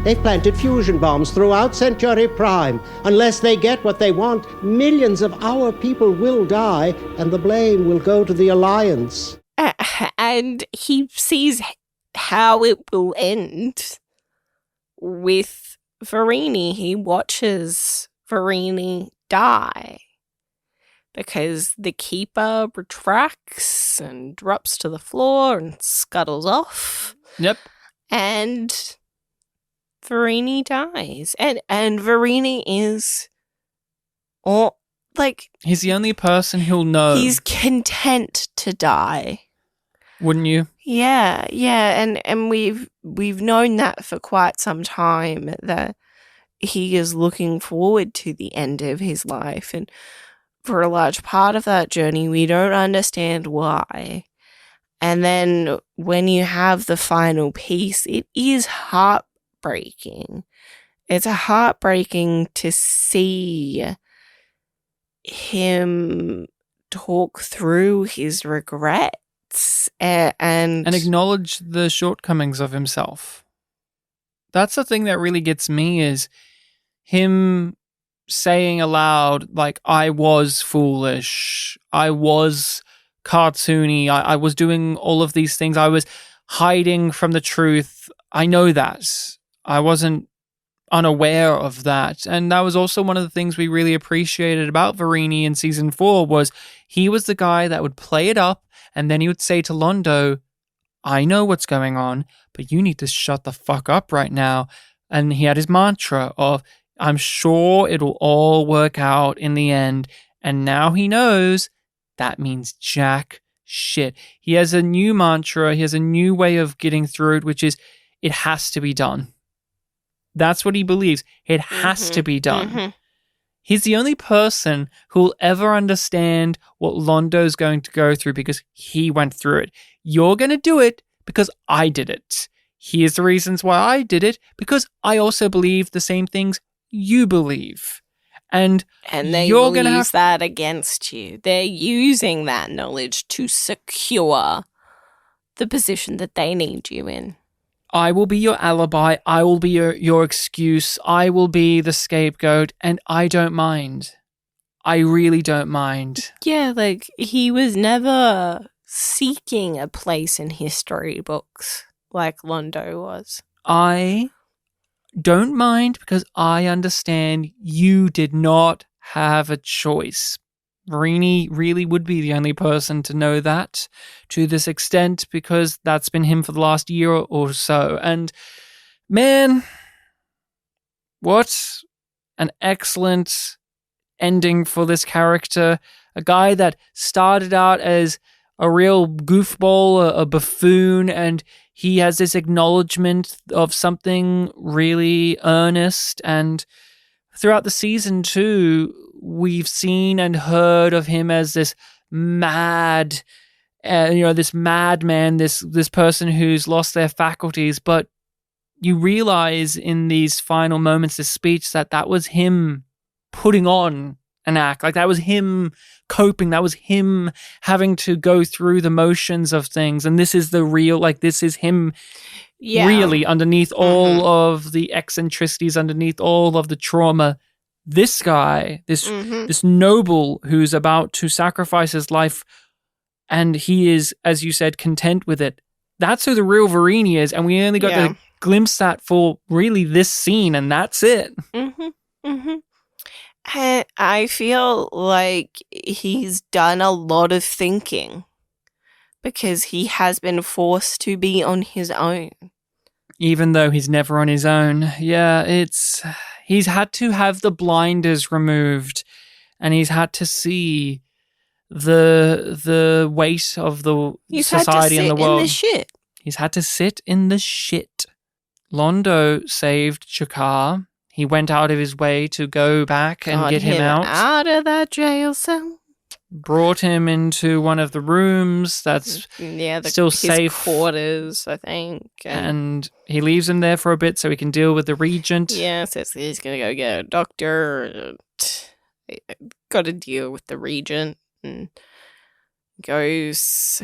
They've planted fusion bombs throughout Centauri Prime. Unless they get what they want, millions of our people will die, and the blame will go to the Alliance. And he sees how it will end with Verini. He watches Verini die because the Keeper retracts and drops to the floor and scuttles off. Yep. And Verini dies. And Verini is he's the only person who'll know. He's content to die. Wouldn't you? Yeah, and we've known that for quite some time, that he is looking forward to the end of his life, and for a large part of that journey we don't understand why. And then when you have the final piece, it is heartbreaking. It's heartbreaking to see him talk through his regrets and acknowledge the shortcomings of himself. That's the thing that really gets me, is him saying aloud, like, I was foolish, I was cartoony, I was doing all of these things, I was hiding from the truth. I know that. I wasn't unaware of that. And that was also one of the things we really appreciated about Verini in season 4, was he was the guy that would play it up, and then he would say to Londo, I know what's going on, but you need to shut the fuck up right now. And he had his mantra of, I'm sure it'll all work out in the end. And now he knows that means jack shit. He has a new mantra. He has a new way of getting through it, which is, it has to be done. That's what he believes. It has to be done. Mm-hmm. He's the only person who will ever understand what Londo's going to go through, because he went through it. You're going to do it because I did it. Here's the reasons why I did it, because I also believe the same things you believe. And they will use that against you. They're using that knowledge to secure the position that they need you in. I will be your alibi. I will be your excuse. I will be the scapegoat, and I don't mind. I really don't mind. Yeah, like, he was never seeking a place in history books like Londo was. I don't mind because I understand you did not have a choice. Verini really would be the only person to know that to this extent, because that's been him for the last year or so. And man, what an excellent ending for this character. A guy that started out as a real goofball, a buffoon, and he has this acknowledgement of something really earnest. And throughout the season too, we've seen and heard of him as this mad, this madman, this person who's lost their faculties. But you realize in these final moments of speech that was him putting on an act. Like, that was him coping. That was him having to go through the motions of things. And this is the real, like, this is him really underneath all of the eccentricities, underneath all of the trauma. This guy, this noble who's about to sacrifice his life, and he is, as you said, content with it. That's who the real Varini is. And we only got to glimpse that for really this scene, and that's it. And I feel like he's done a lot of thinking because he has been forced to be on his own. Even though he's never on his own. Yeah, he's had to have the blinders removed, and he's had to see the weight of the society and the world. He's had to sit in the shit. Londo saved G'Kar. He went out of his way to go back and get him out of that jail cell. Brought him into one of the rooms that's still safe. His quarters, I think. And he leaves him there for a bit so he can deal with the regent. Yeah, says he's going to go get a doctor. Got to deal with the regent. And goes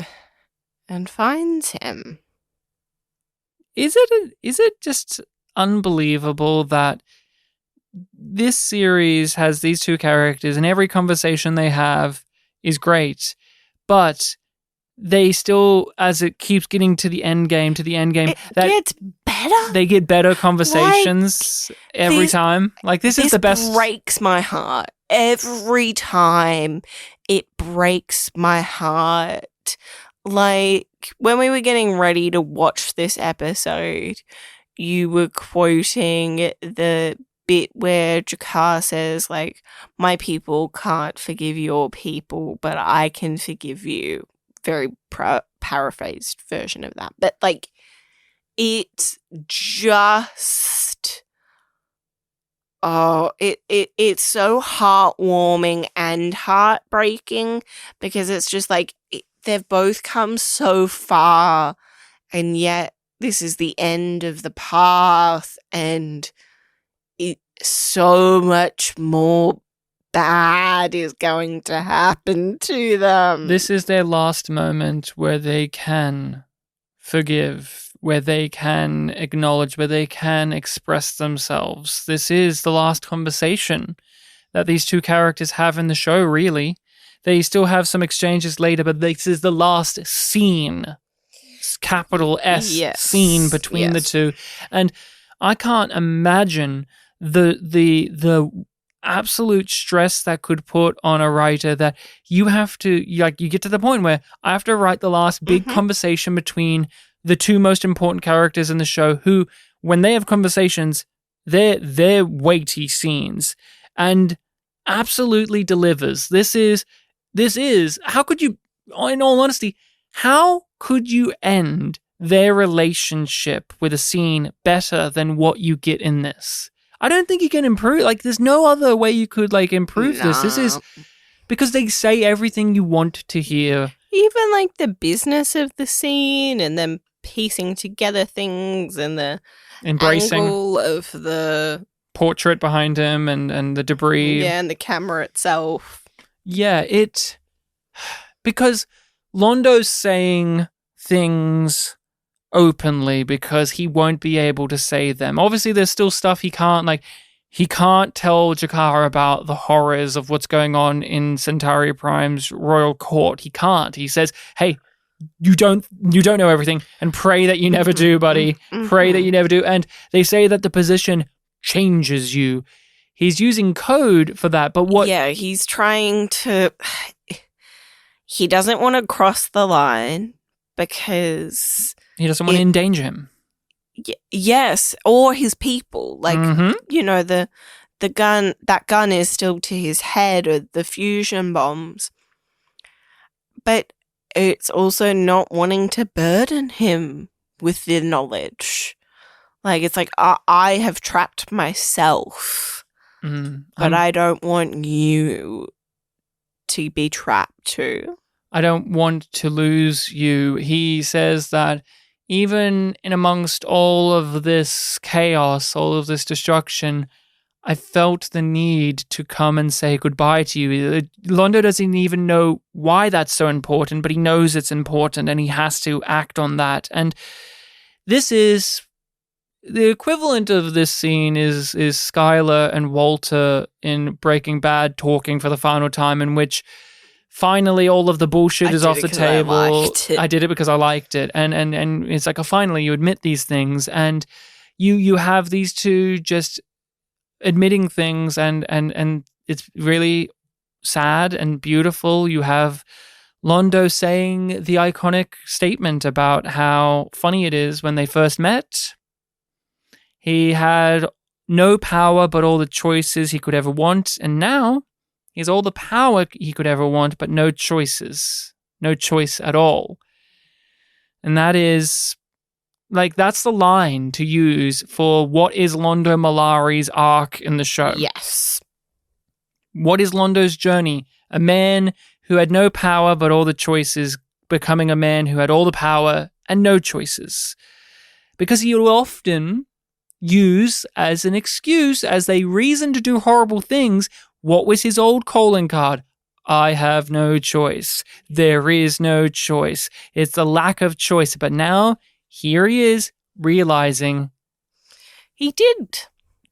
and finds him. Is it just unbelievable that this series has these two characters and every conversation they have is great, but they still, as it keeps getting to the end game, it gets better. They get better conversations every time. Like, this is the best. This breaks my heart. Every time it breaks my heart. Like, when we were getting ready to watch this episode, you were quoting the bit where G'Kar says, like, my people can't forgive your people, but I can forgive you. Very paraphrased version of that. But, like, it's just... it's so heartwarming and heartbreaking because it's just like they've both come so far, and yet this is the end of the path, and so much more bad is going to happen to them. This is their last moment where they can forgive, where they can acknowledge, where they can express themselves. This is the last conversation that these two characters have in the show, really. They still have some exchanges later, but this is the last scene. Capital S scene between the two. And I can't imagine the absolute stress that could put on a writer that you have to, like, you get to the point where I have to write the last big conversation between the two most important characters in the show who, when they have conversations, they're weighty scenes and absolutely delivers. This is, how could you, in all honesty, how could you end their relationship with a scene better than what you get in this? I don't think you can improve. Like, there's no other way you could, like, improve this. This is because they say everything you want to hear. Even, like, the business of the scene and them piecing together things and the embracing angle of the portrait behind him and the debris. Yeah, and the camera itself. Yeah, because Londo's saying things openly because he won't be able to say them. Obviously, there's still stuff he can't tell G'Kar about the horrors of what's going on in Centauri Prime's royal court. He can't. He says, hey, you don't know everything, and pray that you never do, buddy. Pray that you never do. And they say that the position changes you. He's using code for that, but what... Yeah, he's trying to... He doesn't want to cross the line because... He doesn't want to endanger him. Yes, or his people. Like, you know, the gun, that gun is still to his head, or the fusion bombs. But it's also not wanting to burden him with the knowledge. Like, it's like, I have trapped myself, but I don't want you to be trapped too. I don't want to lose you. He says that even in amongst all of this chaos, all of this destruction, I felt the need to come and say goodbye to you. Londo doesn't even know why that's so important, but he knows it's important and he has to act on that. And this is the equivalent of this scene is Skylar and Walter in Breaking Bad talking for the final time, in which finally all of the bullshit is off the table. I did it because I liked it. And it's like, finally you admit these things, and you have these two just admitting things, and it's really sad and beautiful. You have Londo saying the iconic statement about how funny it is when they first met. He had no power but all the choices he could ever want, and now he has all the power he could ever want but no choices. No choice at all. And that is, like, that's the line to use for what is Londo Mollari's arc in the show. Yes. What is Londo's journey? A man who had no power but all the choices, becoming a man who had all the power and no choices. Because he will often use as an excuse, as a reason to do horrible things, what was his old calling card? I have no choice. There is no choice. It's the lack of choice. But now, here he is, realizing he did.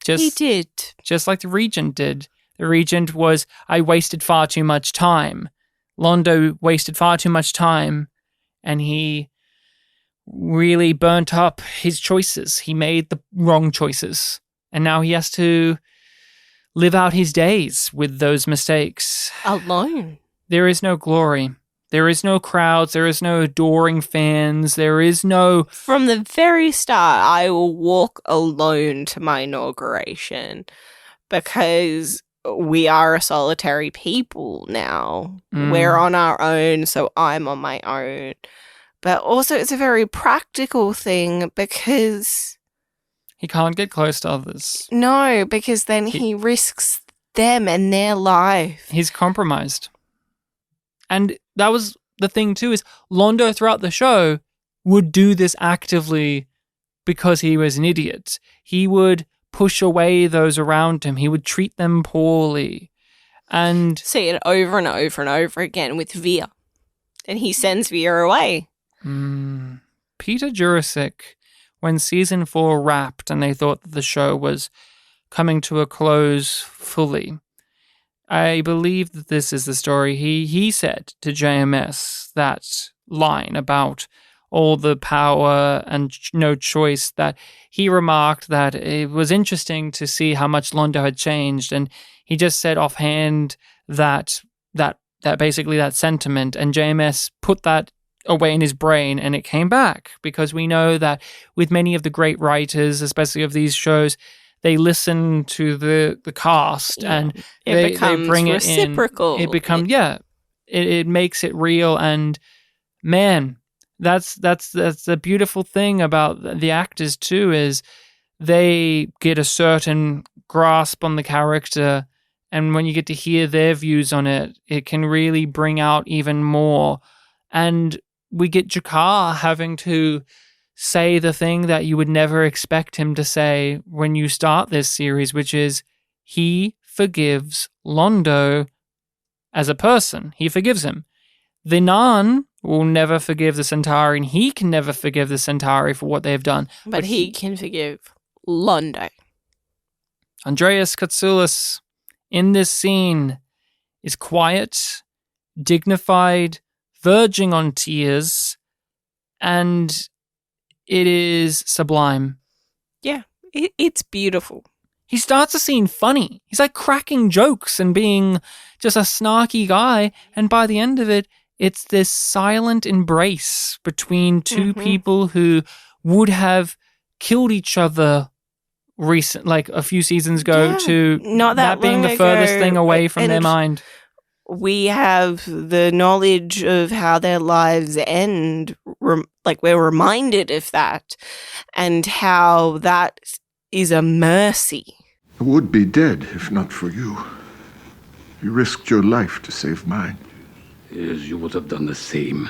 Just like the Regent did. The Regent was, I wasted far too much time. Londo wasted far too much time, and he really burnt up his choices. He made the wrong choices, and now he has to live out his days with those mistakes. Alone. There is no glory. There is no crowds. There is no adoring fans. There is no... From the very start, I will walk alone to my inauguration because we are a solitary people now. We're on our own, so I'm on my own. But also, it's a very practical thing because... He can't get close to others. No, because then he risks them and their life. He's compromised. And that was the thing too, is Londo throughout the show would do this actively because he was an idiot. He would push away those around him. He would treat them poorly. And see it over and over and over again with Veer. And he sends Veer away. Peter Jurasik, when season 4 wrapped and they thought that the show was coming to a close fully, I believe that this is the story. He said to JMS that line about all the power and no choice, that he remarked that it was interesting to see how much Londo had changed, and he just said offhand that basically that sentiment, and JMS put that away in his brain, and it came back, because we know that with many of the great writers, especially of these shows, they listen to the cast, and they bring it reciprocal. In. It becomes it makes it real, and man, that's the beautiful thing about the actors too, is they get a certain grasp on the character, and when you get to hear their views on it, it can really bring out even more. And we get Jakar having to say the thing that you would never expect him to say when you start this series, which is he forgives Londo as a person. He forgives him. The Nan will never forgive the Centauri, and he can never forgive the Centauri for what they've done. But he can forgive Londo. Andreas Katsoulis in this scene is quiet, dignified, verging on tears, and it is sublime. Yeah, it's beautiful. He starts the scene funny. He's like cracking jokes and being just a snarky guy, and by the end of it, it's this silent embrace between two people who would have killed each other like a few seasons ago, to not that being the furthest thing away from their mind. We have the knowledge of how their lives end, like we're reminded of that, and how that is a mercy. I would be dead if not for you. You risked your life to save mine. Yes, you would have done the same.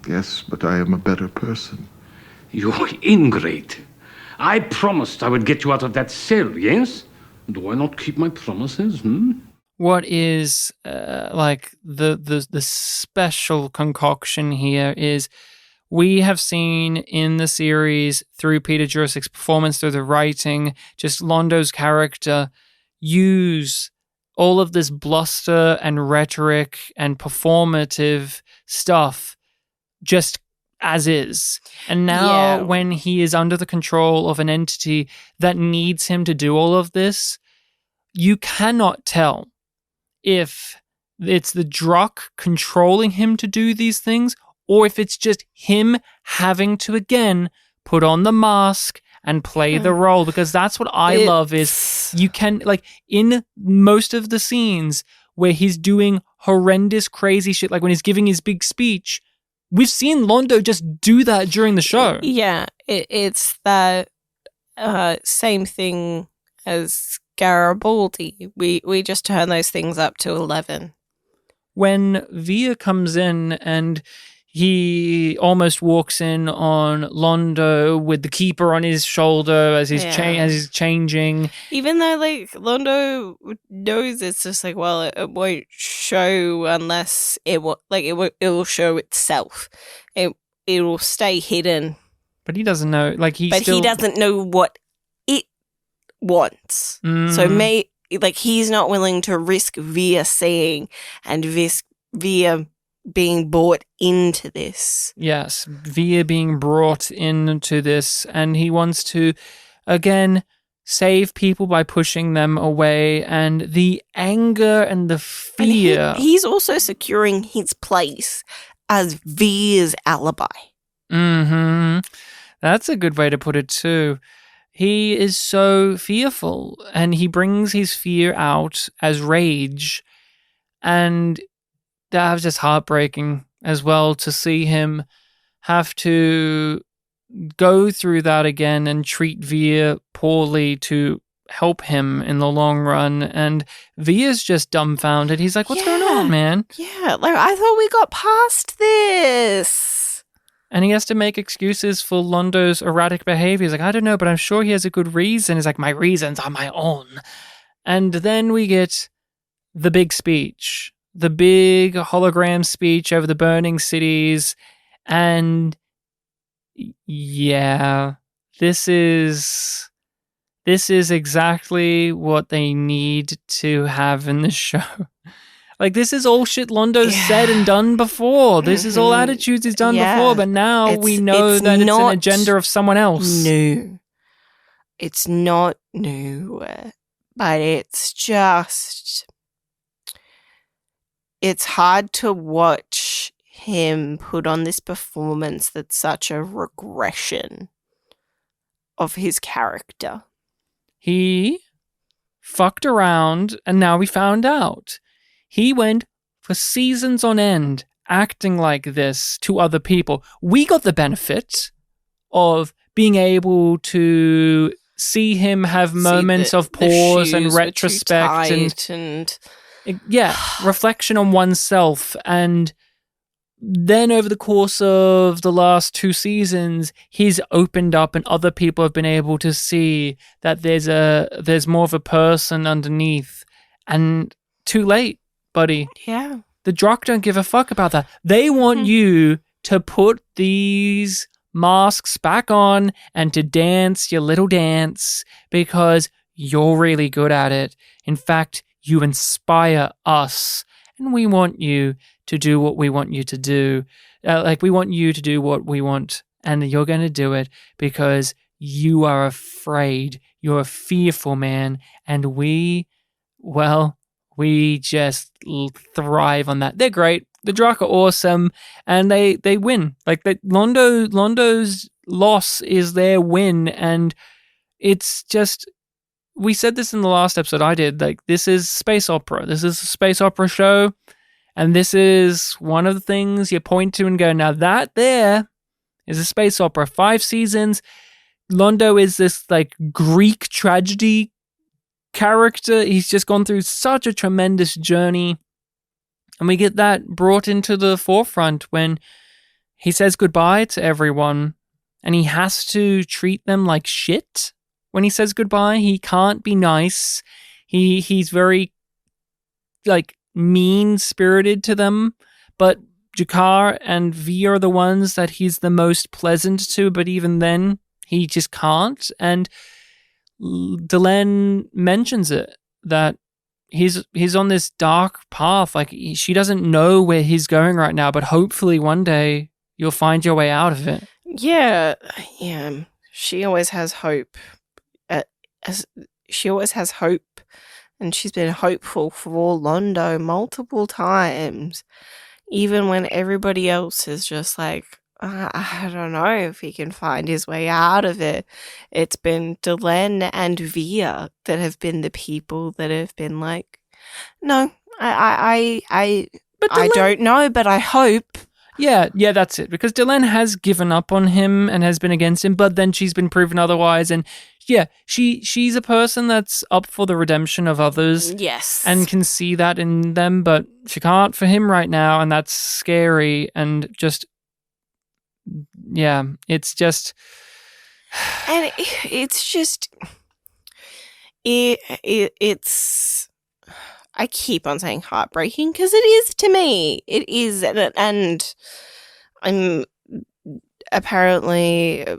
Yes, but I am a better person. You're ingrate. I promised I would get you out of that cell, yes? Do I not keep my promises, What is like the special concoction here is we have seen in the series through Peter Jurassic's performance, through the writing, just Londo's character use all of this bluster and rhetoric and performative stuff just as is. And now when he is under the control of an entity that needs him to do all of this, you cannot tell if it's the Druck controlling him to do these things or if it's just him having to, again, put on the mask and play the role, because that's what I love is you can, like, in most of the scenes where he's doing horrendous, crazy shit, like when he's giving his big speech, we've seen Londo just do that during the show. Yeah, it's that same thing as Garibaldi. We just turn those things up to 11. When Via comes in and he almost walks in on Londo with the keeper on his shoulder as he's changing. Even though, like, Londo knows it's just like, well, it won't show unless it will show itself. It will stay hidden. But he doesn't know. Like he doesn't know what it wants. So he's not willing to risk Via seeing and risk Via being brought into this. Yes, Via being brought into this, and he wants to, again, save people by pushing them away, and the anger and the fear. And he's also securing his place as Via's alibi. That's a good way to put it too. He is so fearful, and he brings his fear out as rage, and that was just heartbreaking as well to see him have to go through that again and treat Via poorly to help him in the long run. And Via's just dumbfounded. He's like, what's going on, man? Yeah, like, I thought we got past this. And he has to make excuses for Londo's erratic behavior. He's like, I don't know, but I'm sure he has a good reason. He's like, my reasons are my own. And then we get the big speech. The big hologram speech over the burning cities. And yeah, this is exactly what they need to have in the show. Like, this is all shit Londo's said and done before. This is all attitudes he's done before, but now we know that it's an agenda of someone else. New. It's not new, but it's just... It's hard to watch him put on this performance that's such a regression of his character. He fucked around, and now we found out. He went for seasons on end acting like this to other people. We got the benefit of being able to see him have moments of pause and retrospect and reflection on oneself. And then over the course of the last 2 seasons, he's opened up and other people have been able to see that there's more of a person underneath. And too late, buddy. Yeah. The Druck don't give a fuck about that. They want you to put these masks back on and to dance your little dance because you're really good at it. In fact, you inspire us, and we want you to do what we want you to do. We want you to do what we want, and you're going to do it because you are afraid. You're a fearful man, and we just thrive on that. They're great. The Druck are awesome, and they win. Like, Londo's loss is their win, and it's just... We said this in the last episode I did, like, this is space opera. This is a space opera show, and this is one of the things you point to and go, now that there is a space opera. 5 seasons. Londo is this, like, Greek tragedy character, he's just gone through such a tremendous journey. And we get that brought into the forefront when he says goodbye to everyone and he has to treat them like shit. When he says goodbye, he can't be nice. He's very, like, mean-spirited to them. But Jakar and V are the ones that he's the most pleasant to, but even then, he just can't. And Delenn mentions it, that he's on this dark path. Like, she doesn't know where he's going right now, but hopefully one day you'll find your way out of it. Yeah. She always has hope. She always has hope, and she's been hopeful for Londo multiple times, even when everybody else is just like, I don't know if he can find his way out of it. It's been Delenn and Via that have been the people that have been like, no, I don't know, but I hope. Yeah, that's it. Because Delenn has given up on him and has been against him, but then she's been proven otherwise. And yeah, she's a person that's up for the redemption of others. Yes. And can see that in them, but she can't for him right now, and that's scary. And just, yeah, it's just... And it's just... It's... I keep on saying heartbreaking because it is to me. It is, and I'm apparently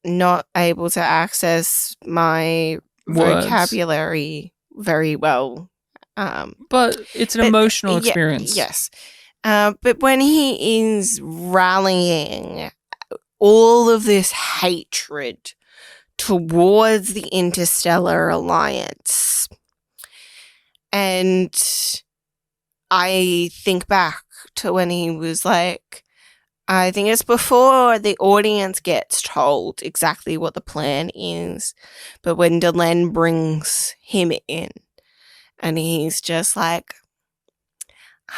not able to access my words. Vocabulary very well. But it's an emotional experience. Yes. But when he is rallying all of this hatred towards the Interstellar Alliance, and I think back to when he was like, I think it's before the audience gets told exactly what the plan is, but when Delenn brings him in, and he's just like,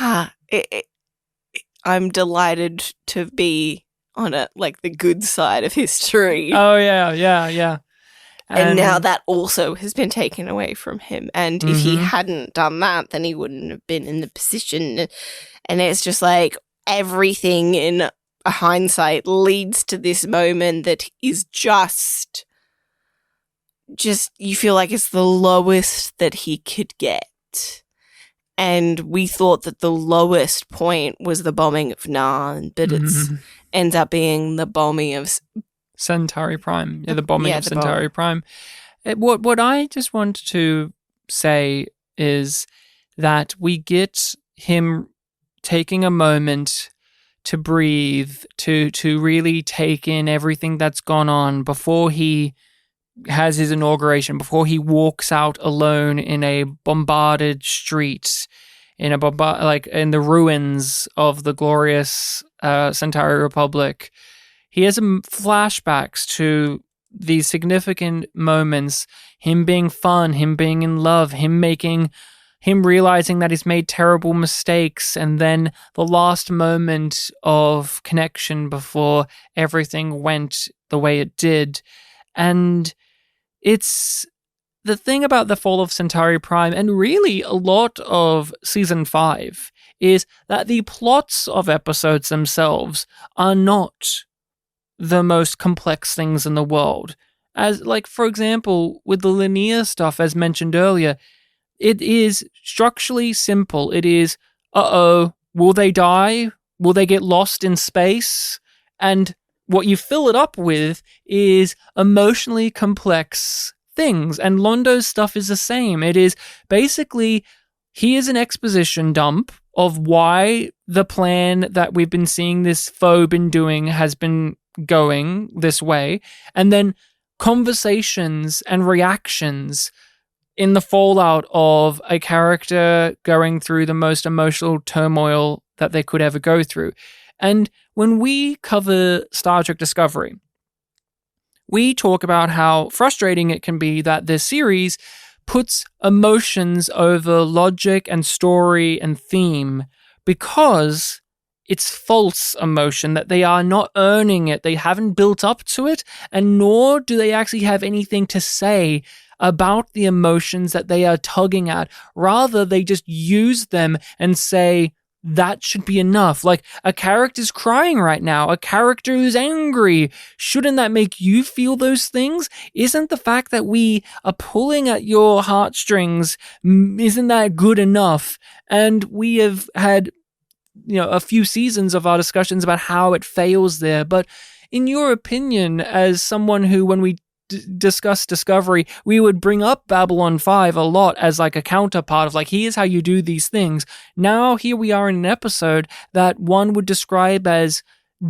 I'm delighted to be on the good side of history. Oh, yeah. And now that also has been taken away from him. And if he hadn't done that, then he wouldn't have been in the position. And it's just like everything in hindsight leads to this moment that is just you feel like it's the lowest that he could get. And we thought that the lowest point was the bombing of Narn, but it ends up being the bombing of Centauri Prime. Yeah, the bombing of Centauri Prime. What I just want to say is that we get him taking a moment to breathe, to really take in everything that's gone on before he has his inauguration, before he walks out alone in a bombarded street, in the ruins of the glorious Centauri Republic. He has flashbacks to these significant moments, him being fun, him being in love, him realizing that he's made terrible mistakes, and then the last moment of connection before everything went the way it did. And it's the thing about the Fall of Centauri Prime, and really a lot of Season 5, is that the plots of episodes themselves are not the most complex things in the world. As, like, for example, with the linear stuff, as mentioned earlier, it is structurally simple. It is, will they die? Will they get lost in space? And what you fill it up with is emotionally complex things. And Londo's stuff is the same. It is basically, here's an exposition dump of why the plan that we've been seeing this foe been doing has been going this way, and then conversations and reactions in the fallout of a character going through the most emotional turmoil that they could ever go through. And when we cover Star Trek Discovery, we talk about how frustrating it can be that this series puts emotions over logic and story and theme, because it's false emotion, that they are not earning it. They haven't built up to it, and nor do they actually have anything to say about the emotions that they are tugging at. Rather, they just use them and say, that should be enough. Like, a character's crying right now. A character who's angry. Shouldn't that make you feel those things? Isn't the fact that we are pulling at your heartstrings, isn't that good enough? And we have had, a few seasons of our discussions about how it fails there. But in your opinion, as someone who, when we discuss Discovery, we would bring up Babylon 5 a lot as like a counterpart of like, here's how you do these things. Now here we are in an episode that one would describe as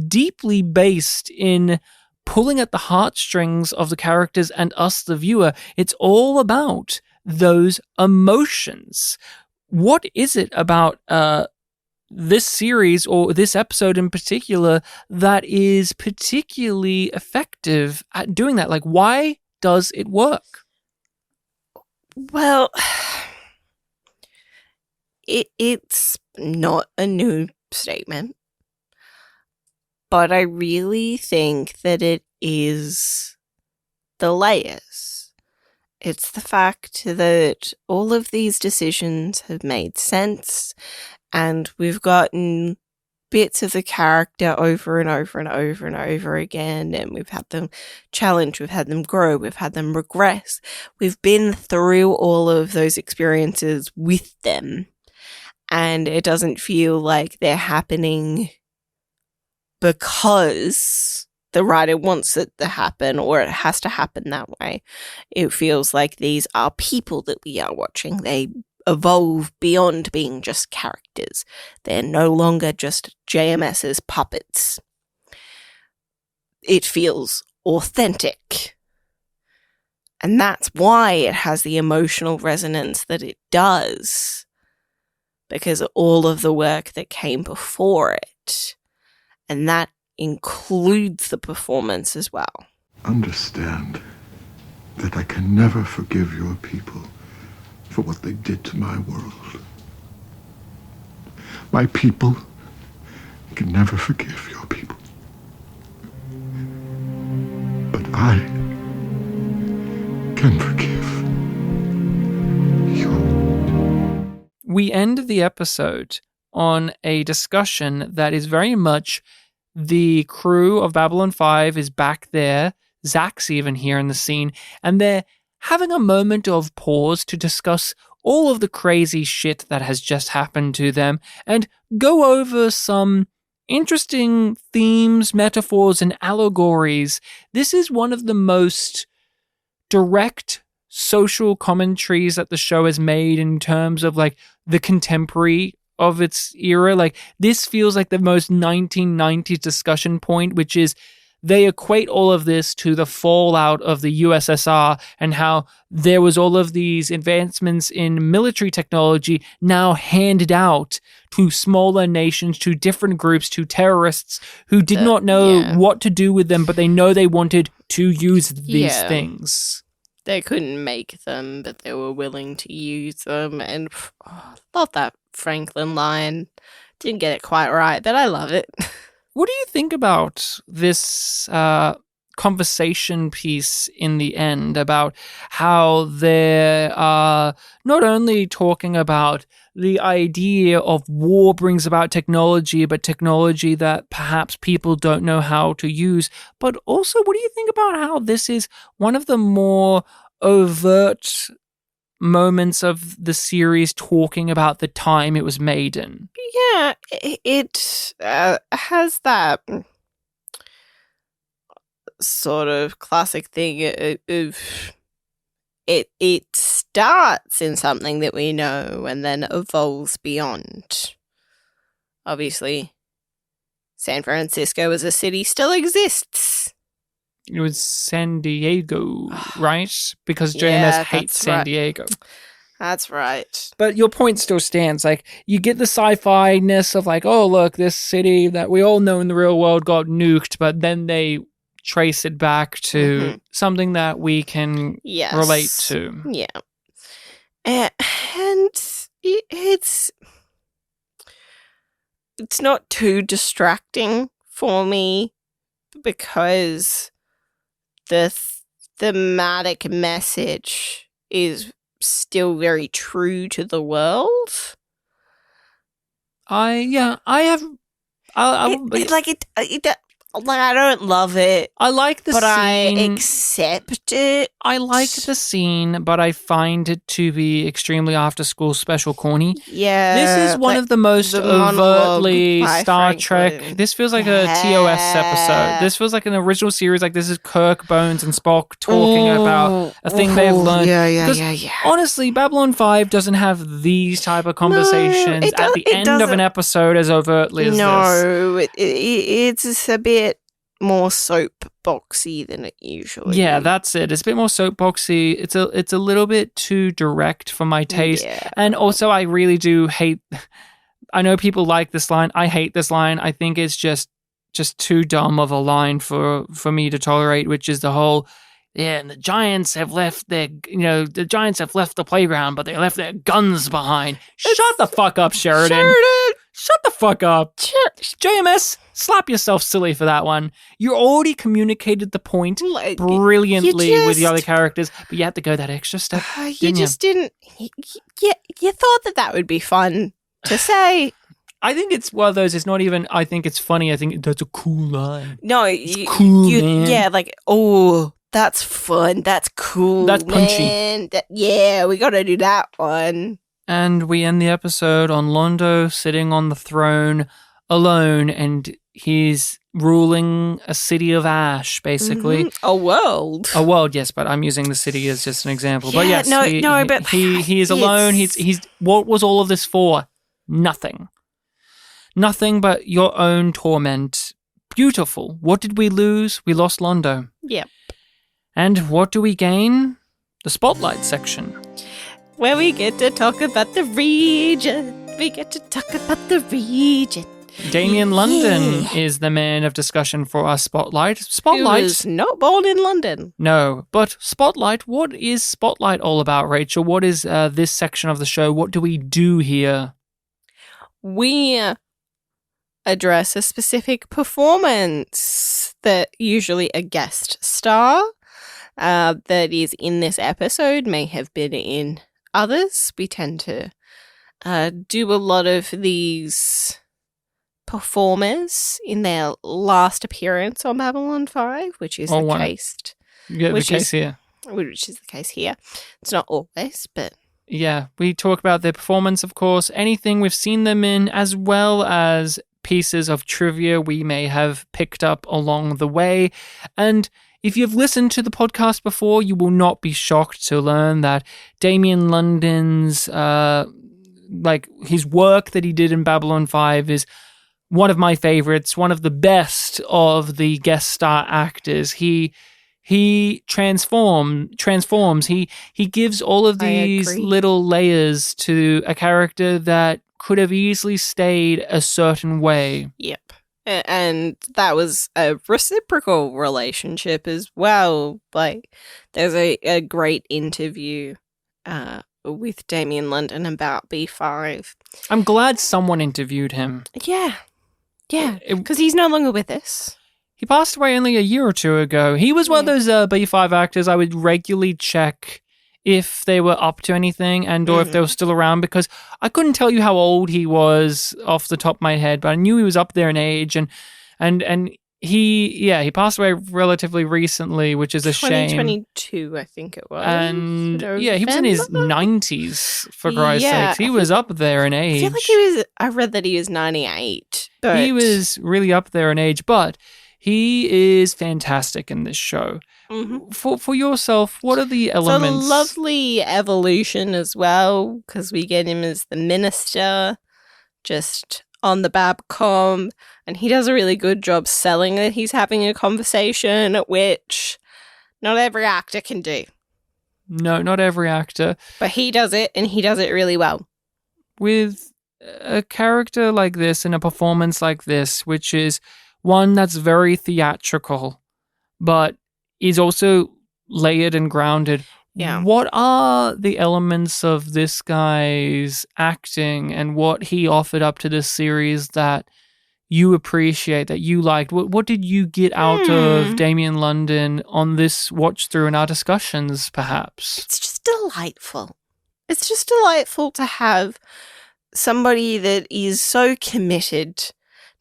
deeply based in pulling at the heartstrings of the characters and us, the viewer. It's all about those emotions. What is it about this series, or this episode in particular, that is particularly effective at doing that? Like, why does it work? Well, it's not a new statement, but I really think that it is the layers. It's the fact that all of these decisions have made sense, and we've gotten bits of the character over and over and over and over again, and we've had them challenge, we've had them grow, we've had them regress. We've been through all of those experiences with them, and it doesn't feel like they're happening because the writer wants it to happen or it has to happen that way. It feels like these are people that we are watching. They evolve beyond being just characters. They're no longer just JMS's puppets. It feels authentic. And that's why it has the emotional resonance that it does. Because of all of the work that came before it. And that includes the performance as well. Understand that I can never forgive your people for what they did to my world. My people can never forgive your people. But I can forgive you. We end the episode on a discussion that is very much the crew of Babylon 5 is back there. Zach's even here in the scene, and they're having a moment of pause to discuss all of the crazy shit that has just happened to them and go over some interesting themes, metaphors, and allegories. This is one of the most direct social commentaries that the show has made in terms of like the contemporary of its era. Like, this feels like the most 1990s discussion point, which is they equate all of this to the fallout of the USSR and how there was all of these advancements in military technology now handed out to smaller nations, to different groups, to terrorists who did not know what to do with them, but they know they wanted to use these things. They couldn't make them, but they were willing to use them. And love that Franklin line. Didn't get it quite right, but I love it. What do you think about this conversation piece in the end about how they are not only talking about the idea of war brings about technology, but technology that perhaps people don't know how to use, but also what do you think about how this is one of the more overt moments of the series talking about the time it was made in? Yeah, it has that sort of classic thing of it starts in something that we know and then evolves beyond. Obviously, San Francisco as a city still exists. It was San Diego, right? Because JMS hates San Diego. That's right. But your point still stands. Like, you get the sci-fi-ness of like, oh, look, this city that we all know in the real world got nuked, but then they trace it back to something that we can relate to. Yeah. And it's... it's not too distracting for me because the thematic message is still very true to the world. I don't love it. I like the but scene. I accept it. I like the scene, but I find it to be extremely after-school special corny. Yeah. This is one of the most overtly Star Trek. This feels like a TOS episode. This feels like an original series. Like this is Kirk, Bones, and Spock talking about a thing they've learned. Yeah. Honestly, Babylon 5 doesn't have these type of conversations at the end of an episode as overtly as this. No, it's a bit more soapboxy than it usually. Yeah, that's it. It's a bit more soapboxy. It's a little bit too direct for my taste. Yeah. And also I really do hate I know people like this line. I hate this line. I think it's just too dumb of a line for me to tolerate, which is the whole and the Giants have left the Giants have left the playground, but they left their guns behind. Shut the fuck up, Sheridan. Shut the fuck up. JMS, slap yourself silly for that one. You already communicated the point brilliantly with the other characters, but you had to go that extra step. You thought that would be fun to say. I think it's one of those, it's not even, I think it's funny. I think that's a cool line. No, man. Yeah, like, oh, that's fun. That's cool. That's punchy. Man. We got to do that one. And we end the episode on Londo sitting on the throne alone, and he's ruling a city of ash, basically. Mm-hmm. A world. A world, yes, but I'm using the city as just an example. Yeah, but yes, he is alone. He's what was all of this for? Nothing. Nothing but your own torment. Beautiful. What did we lose? We lost Londo. Yep. And what do we gain? The spotlight section. Where we get to talk about the region. Damien London is the man of discussion for our Spotlight. Spotlight. Who was not born in London. No, but Spotlight, what is Spotlight all about, Rachel? What is this section of the show? What do we do here? We address a specific performance that usually a guest star that is in this episode may have been in others. We tend to do a lot of these performers in their last appearance on Babylon 5, which is the case. Which is the case here. It's not always, but yeah, we talk about their performance, of course, anything we've seen them in, as well as pieces of trivia we may have picked up along the way. And if you've listened to the podcast before, you will not be shocked to learn that Damien London's his work that he did in Babylon 5 is one of my favorites, one of the best of the guest star actors. He transforms. He gives all of these little layers to a character that could have easily stayed a certain way. Yep. And that was a reciprocal relationship as well. Like, there's a great interview with Damien London about B5. I'm glad someone interviewed him. Yeah. Because he's no longer with us. He passed away only a year or two ago. He was one of those B5 actors I would regularly check if they were up to anything and or if they were still around, because I couldn't tell you how old he was off the top of my head, but I knew he was up there in age, and he passed away relatively recently, which is a shame. 2022, I think it was. And he was in his 90s, for Christ's sakes. He was up there in age. I feel like I read that he was 98. But he was really up there in age, but he is fantastic in this show. Mm-hmm. For yourself, what are the elements? So lovely evolution as well, because we get him as the minister, just on the Babcom, and he does a really good job selling that he's having a conversation, which not every actor can do. No, not every actor. But he does it, and he does it really well. With a character like this and a performance like this, which is one that's very theatrical, but is also layered and grounded. Yeah. What are the elements of this guy's acting and what he offered up to this series that you appreciate, that you liked? What did you get out of Damien London on this watch through in our discussions, perhaps? It's just delightful. It's just delightful to have somebody that is so committed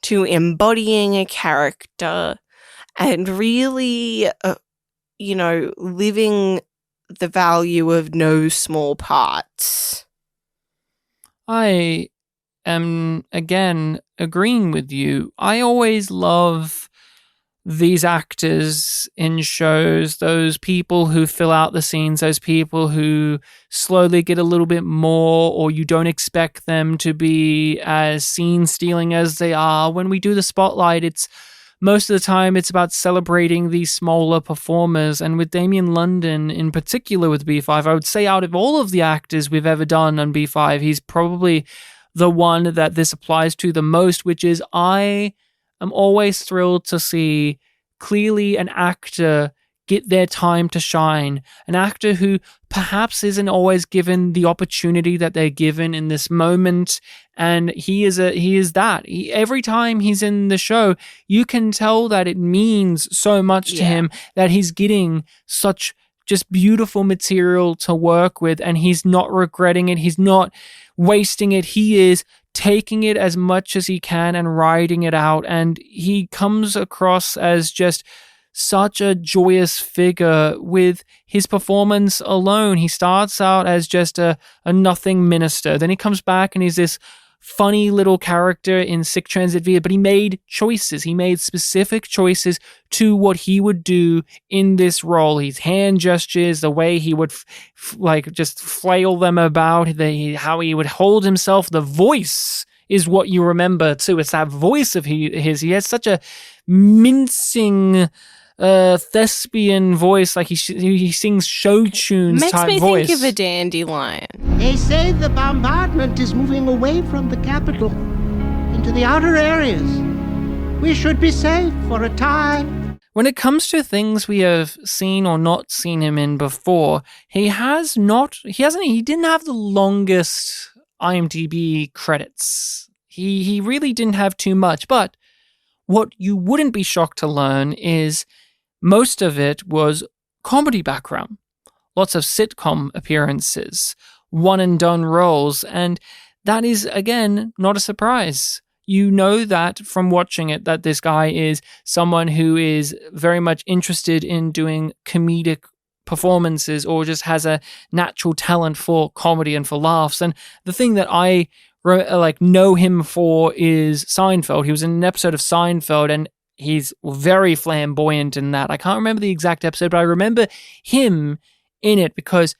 to embodying a character and really, living the value of no small parts. I am, again, agreeing with you. I always love these actors in shows, those people who fill out the scenes, those people who slowly get a little bit more, or you don't expect them to be as scene stealing as they are. When we do the spotlight, it's most of the time it's about celebrating these smaller performers. And with Damien London in particular with B5, I would say out of all of the actors we've ever done on B5, he's probably the one that this applies to the most, which is I am always thrilled to see clearly an actor get their time to shine, an actor who perhaps isn't always given the opportunity that they're given in this moment. And he is that. Every time he's in the show, you can tell that it means so much to him, that he's getting such just beautiful material to work with, and he's not regretting it. He's not wasting it. He is taking it as much as he can and riding it out. And he comes across as just such a joyous figure with his performance alone. He starts out as just a nothing minister. Then he comes back and he's this funny little character in Sick Transit Via, but he made choices. He made specific choices to what he would do in this role. His hand gestures, the way he would just flail them about, how he would hold himself. The voice is what you remember too. It's that voice of his. He has such a mincing thespian voice, like he sings show tunes type voice. Makes me think of a dandelion. They say the bombardment is moving away from the capital into the outer areas. We should be safe for a time. When it comes to things we have seen or not seen him in before, he didn't have the longest IMDb credits. He really didn't have too much, but what you wouldn't be shocked to learn is most of it was comedy background. Lots of sitcom appearances, one-and-done roles, and that is, again, not a surprise. You know that from watching it, that this guy is someone who is very much interested in doing comedic performances or just has a natural talent for comedy and for laughs. And the thing that I know him for is Seinfeld. He was in an episode of Seinfeld, and he's very flamboyant in that. I can't remember the exact episode, but I remember him in it because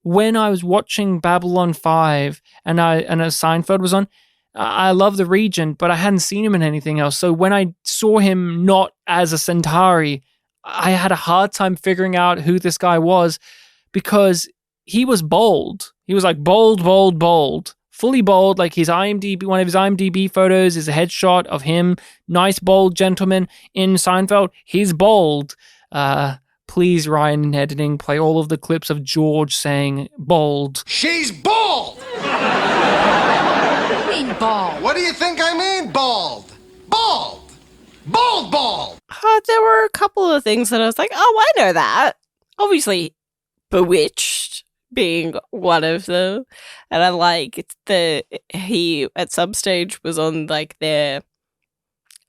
when I was watching Babylon 5 and Seinfeld was on, I love the Regent, but I hadn't seen him in anything else. So when I saw him not as a Centauri, I had a hard time figuring out who this guy was because he was bold. He was like bold, bold, bold. Fully bold, like one of his IMDb photos is a headshot of him. Nice, bold gentleman in Seinfeld. He's bold. Please, Ryan in editing, play all of the clips of George saying bold. She's bald! What do you mean bald? What do you think I mean, bald? Bald! Bald, bald! There were a couple of things that I was like, oh, I know that. Obviously, Bewitched being one of them. And I like he at some stage was on like their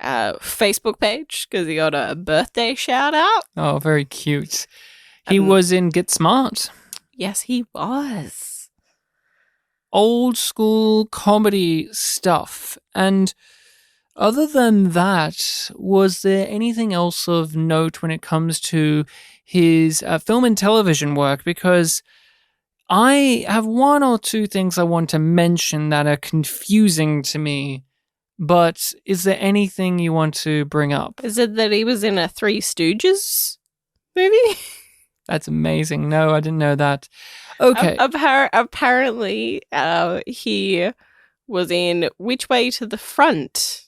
Facebook page because he got a birthday shout out. Oh, very cute. He was in Get Smart. Yes, he was. Old school comedy stuff. And other than that, was there anything else of note when it comes to his film and television work? Because I have one or two things I want to mention that are confusing to me, but is there anything you want to bring up? Is it that he was in a Three Stooges movie? That's amazing. No, I didn't know that. Okay. Apparently, he was in Which Way to the Front.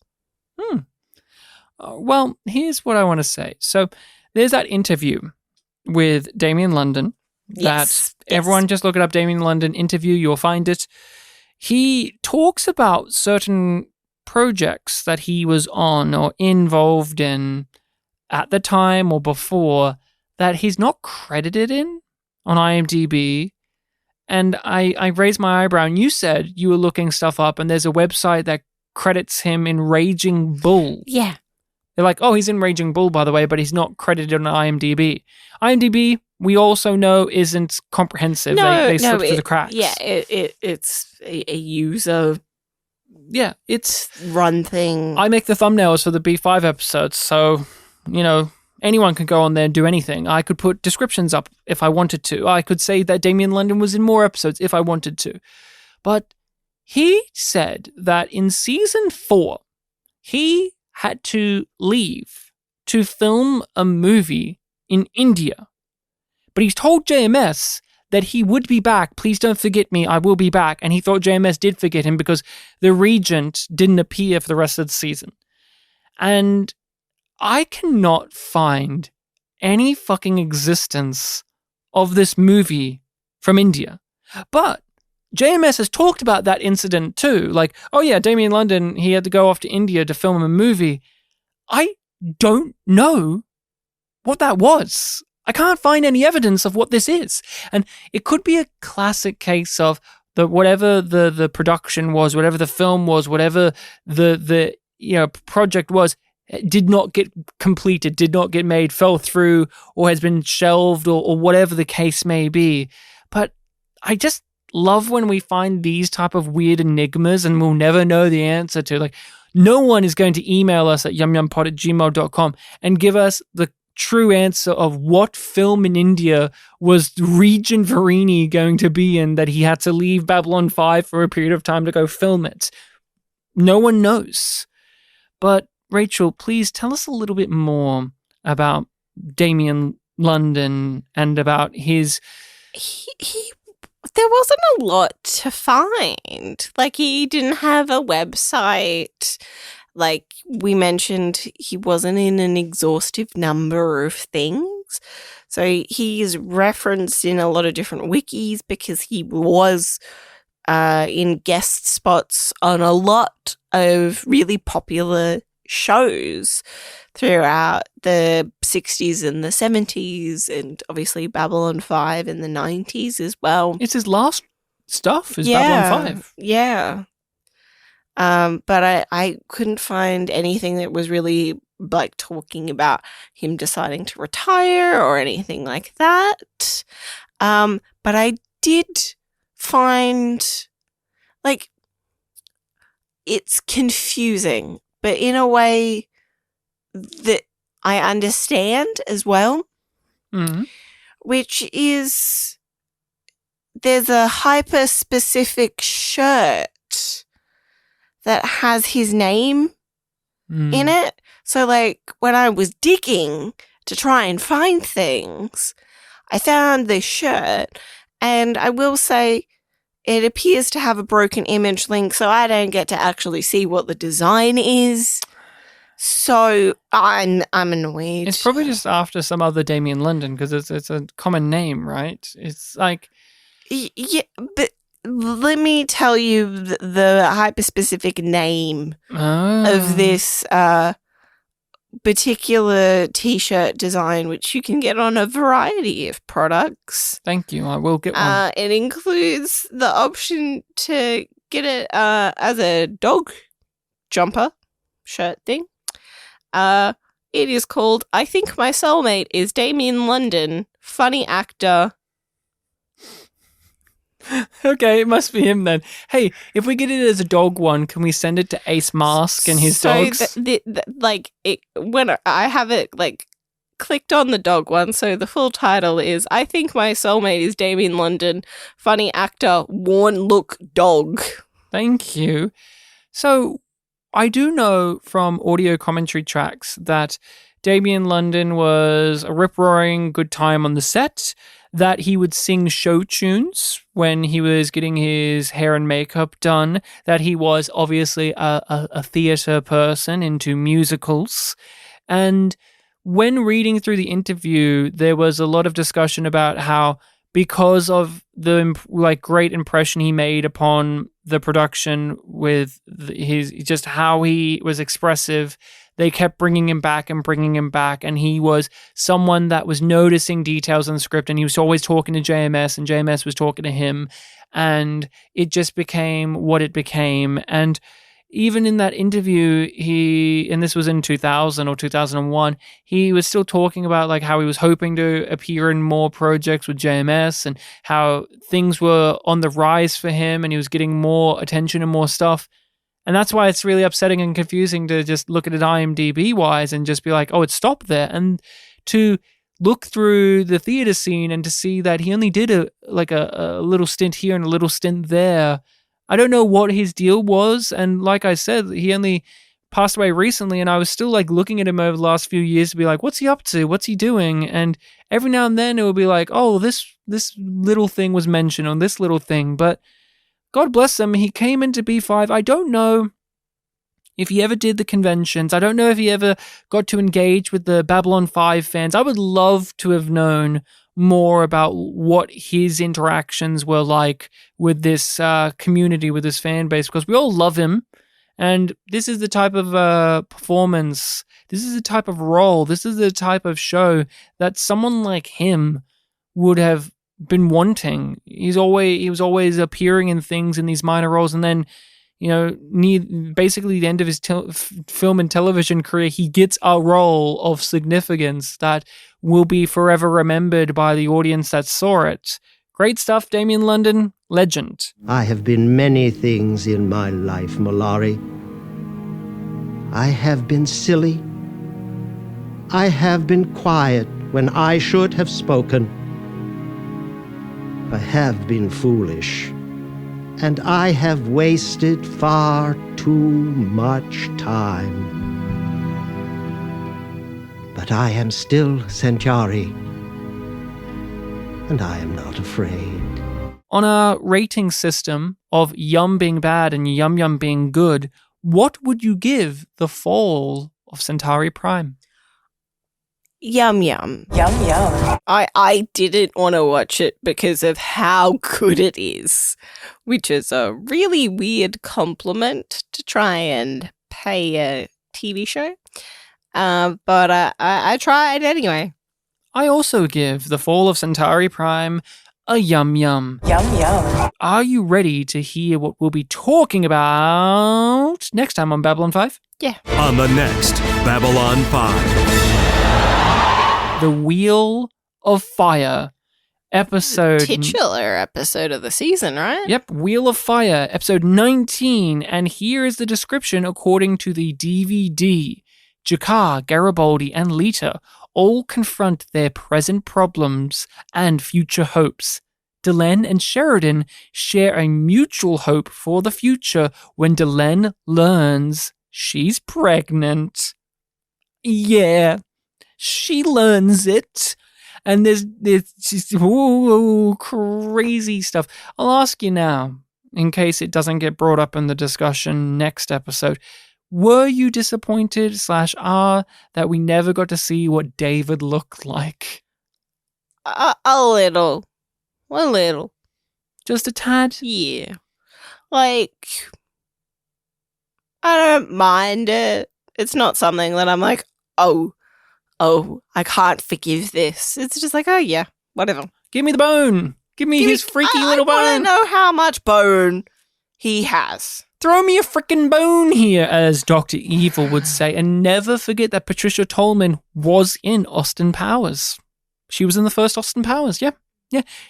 Well, here's what I want to say. So there's that interview with Damien London Yes. Everyone just look it up, Damien London interview, you'll find it. He talks about certain projects that he was on or involved in at the time or before that he's not credited in on IMDb. And I raised my eyebrow, and you said you were looking stuff up, and there's a website that credits him in Raging Bull. Yeah. They're like, oh, he's in Raging Bull, by the way, but he's not credited on IMDb. IMDb, we also know, isn't comprehensive. They slip through the cracks. Yeah, it's a user. Yeah, it's run thing. I make the thumbnails for the B5 episodes, so, anyone can go on there and do anything. I could put descriptions up if I wanted to. I could say that Damien London was in more episodes if I wanted to. But he said that in season 4, he had to leave to film a movie in India. But he's told JMS that he would be back. Please don't forget me. I will be back. And he thought JMS did forget him because the Regent didn't appear for the rest of the season. And I cannot find any fucking existence of this movie from India. But JMS has talked about that incident too. Like, oh yeah, Damien London, he had to go off to India to film a movie. I don't know what that was. I can't find any evidence of what this is. And it could be a classic case of whatever the production was, whatever the film was, whatever the project was, did not get completed, did not get made, fell through, or has been shelved, or whatever the case may be. But I just love when we find these type of weird enigmas and we'll never know the answer to. Like, no one is going to email us at yumyumpod@gmail.com and give us the true answer of what film in India was Regent Verini going to be in that he had to leave Babylon 5 for a period of time to go film it. No one knows. But Rachel, please tell us a little bit more about Damien London and about his... There wasn't a lot to find. Like, he didn't have a website. Like we mentioned, he wasn't in an exhaustive number of things. So he's referenced in a lot of different wikis because he was in guest spots on a lot of really popular shows throughout the 60s and the 70s, and obviously Babylon 5 in the 90s as well. It's his last stuff, is Babylon 5. Yeah. But I couldn't find anything that was really like talking about him deciding to retire or anything like that. But I did find, like, it's confusing, but in a way that I understand as well, which is there's a hyper-specific shirt that has his name in it. So, like, when I was digging to try and find things, I found this shirt, and I will say it appears to have a broken image link, so I don't get to actually see what the design is. So I'm annoyed. It's probably just after some other Damien London because it's a common name, right? It's like... Yeah, but let me tell you the hyper-specific name of this particular t-shirt design, which you can get on a variety of products. Thank you. I will get one. It includes the option to get it as a dog jumper shirt thing. It is called I Think My Soulmate is Damien London, Funny Actor. Okay, it must be him then. Hey, if we get it as a dog one, can we send it to Ace Mask and his dogs? When I have it like clicked on the dog one, so the full title is I Think My Soulmate is Damien London, Funny Actor, Worn Look Dog. Thank you. So I do know from audio commentary tracks that Damien London was a rip-roaring good time on the set, that he would sing show tunes when he was getting his hair and makeup done, that he was obviously a theatre person into musicals. And when reading through the interview, there was a lot of discussion about how because of the great impression he made upon the production with his just how he was expressive. They kept bringing him back, and he was someone that was noticing details in the script, and he was always talking to JMS, and JMS was talking to him, and it just became what it became. And even in that interview, and this was in 2000 or 2001, he was still talking about like how he was hoping to appear in more projects with JMS and how things were on the rise for him and he was getting more attention and more stuff. And that's why it's really upsetting and confusing to just look at it IMDb-wise and just be like, oh, it stopped there. And to look through the theater scene and to see that he only did a little stint here and a little stint there. I don't know what his deal was, and like I said, he only passed away recently, and I was still like looking at him over the last few years to be like, what's he up to? What's he doing? And every now and then it would be like, oh, this little thing was mentioned on this little thing, but God bless him, he came into B5. I don't know if he ever did the conventions. I don't know if he ever got to engage with the Babylon 5 fans. I would love to have known more about what his interactions were like with this community, with this fan base, because we all love him. And this is the type of performance, this is the type of role, this is the type of show that someone like him would have been wanting. He was always appearing in things in these minor roles, and then, you know, basically the end of his film and television career, he gets a role of significance that will be forever remembered by the audience that saw it. Great stuff, Damien London, legend. I have been many things in my life, Malari. I have been silly. I have been quiet when I should have spoken. I have been foolish. And I have wasted far too much time. But I am still Centauri, and I am not afraid. On a rating system of Yum being bad and Yum Yum being good, what would you give the Fall of Centauri Prime? Yum Yum. Yum yum. I didn't want to watch it because of how good it is, which is a really weird compliment to try and pay a TV show. But I tried anyway. I also give the Fall of Centauri Prime a Yum Yum. Yum yum. Are you ready to hear what we'll be talking about next time on Babylon 5? Yeah. On the next Babylon 5. The Wheel of Fire episode. Titular episode of the season, right? Yep, Wheel of Fire, episode 19. And here is the description according to the DVD. Jakar, Garibaldi, and Lita all confront their present problems and future hopes. Delenn and Sheridan share a mutual hope for the future when Delenn learns she's pregnant. Yeah, she learns it. And there's just crazy stuff. I'll ask you now, in case it doesn't get brought up in the discussion next episode. Were you disappointed / that we never got to see what David looked like? A little. A little. Just a tad? Yeah. Like, I don't mind it. It's not something that I'm like, oh, I can't forgive this. It's just like, oh yeah, whatever. Give me the bone. Give me his freaky little bone. I want to know how much bone he has. Throw me a frickin' bone here, as Dr. Evil would say. And never forget that Patricia Tolman was in Austin Powers. She was in the first Austin Powers, yeah.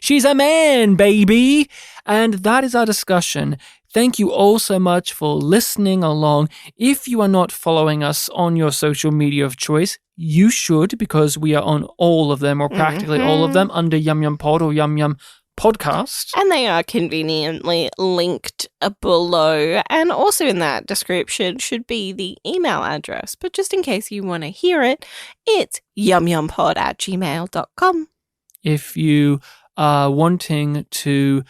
She's a man, baby. And that is our discussion. Thank you all so much for listening along. If you are not following us on your social media of choice, you should, because we are on all of them, or practically all of them, under YumYumPod or YumYumPodcast. And they are conveniently linked below. And also in that description should be the email address. But just in case you want to hear it, it's yumyumpod@gmail.com. If you are wanting to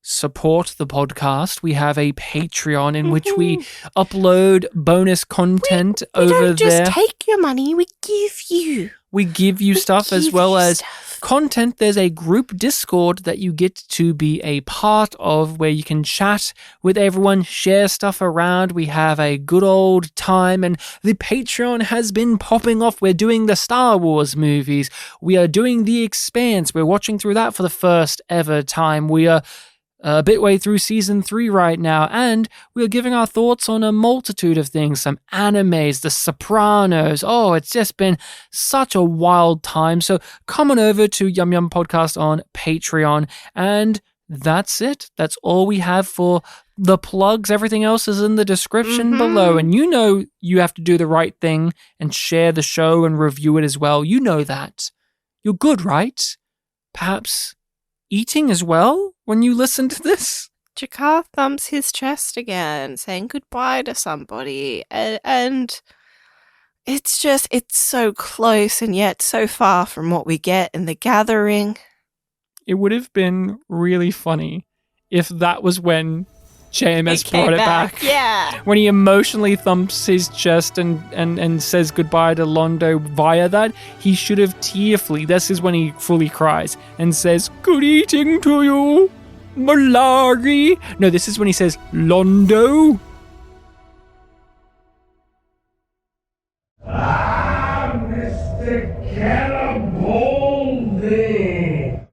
support the podcast, we have a Patreon in which we upload bonus content we over don't just there. Take your money, we give you. We give you stuff as well as content, there's a group Discord that you get to be a part of where you can chat with everyone, share stuff around. We have a good old time, and the Patreon has been popping off. We're doing the Star Wars movies. We are doing The Expanse. We're watching through that for the first ever time. We are a bit way through season 3 right now, and we're giving our thoughts on a multitude of things, some animes, The Sopranos. Oh, it's just been such a wild time. So come on over to YumYumPodcast on Patreon, and that's it. That's all we have for the plugs. Everything else is in the description below, and you know you have to do the right thing and share the show and review it as well. You know that. You're good, right? Perhaps eating as well when you listen to this? Jakar thumps his chest again, saying goodbye to somebody. And it's so close and yet so far from what we get in The Gathering. It would have been really funny if that was when JMS brought it back. Yeah. When he emotionally thumps his chest and says goodbye to Londo via that, he should have tearfully, this is when he fully cries and says, "Good eating to you, Malari." No, this is when he says, "Londo."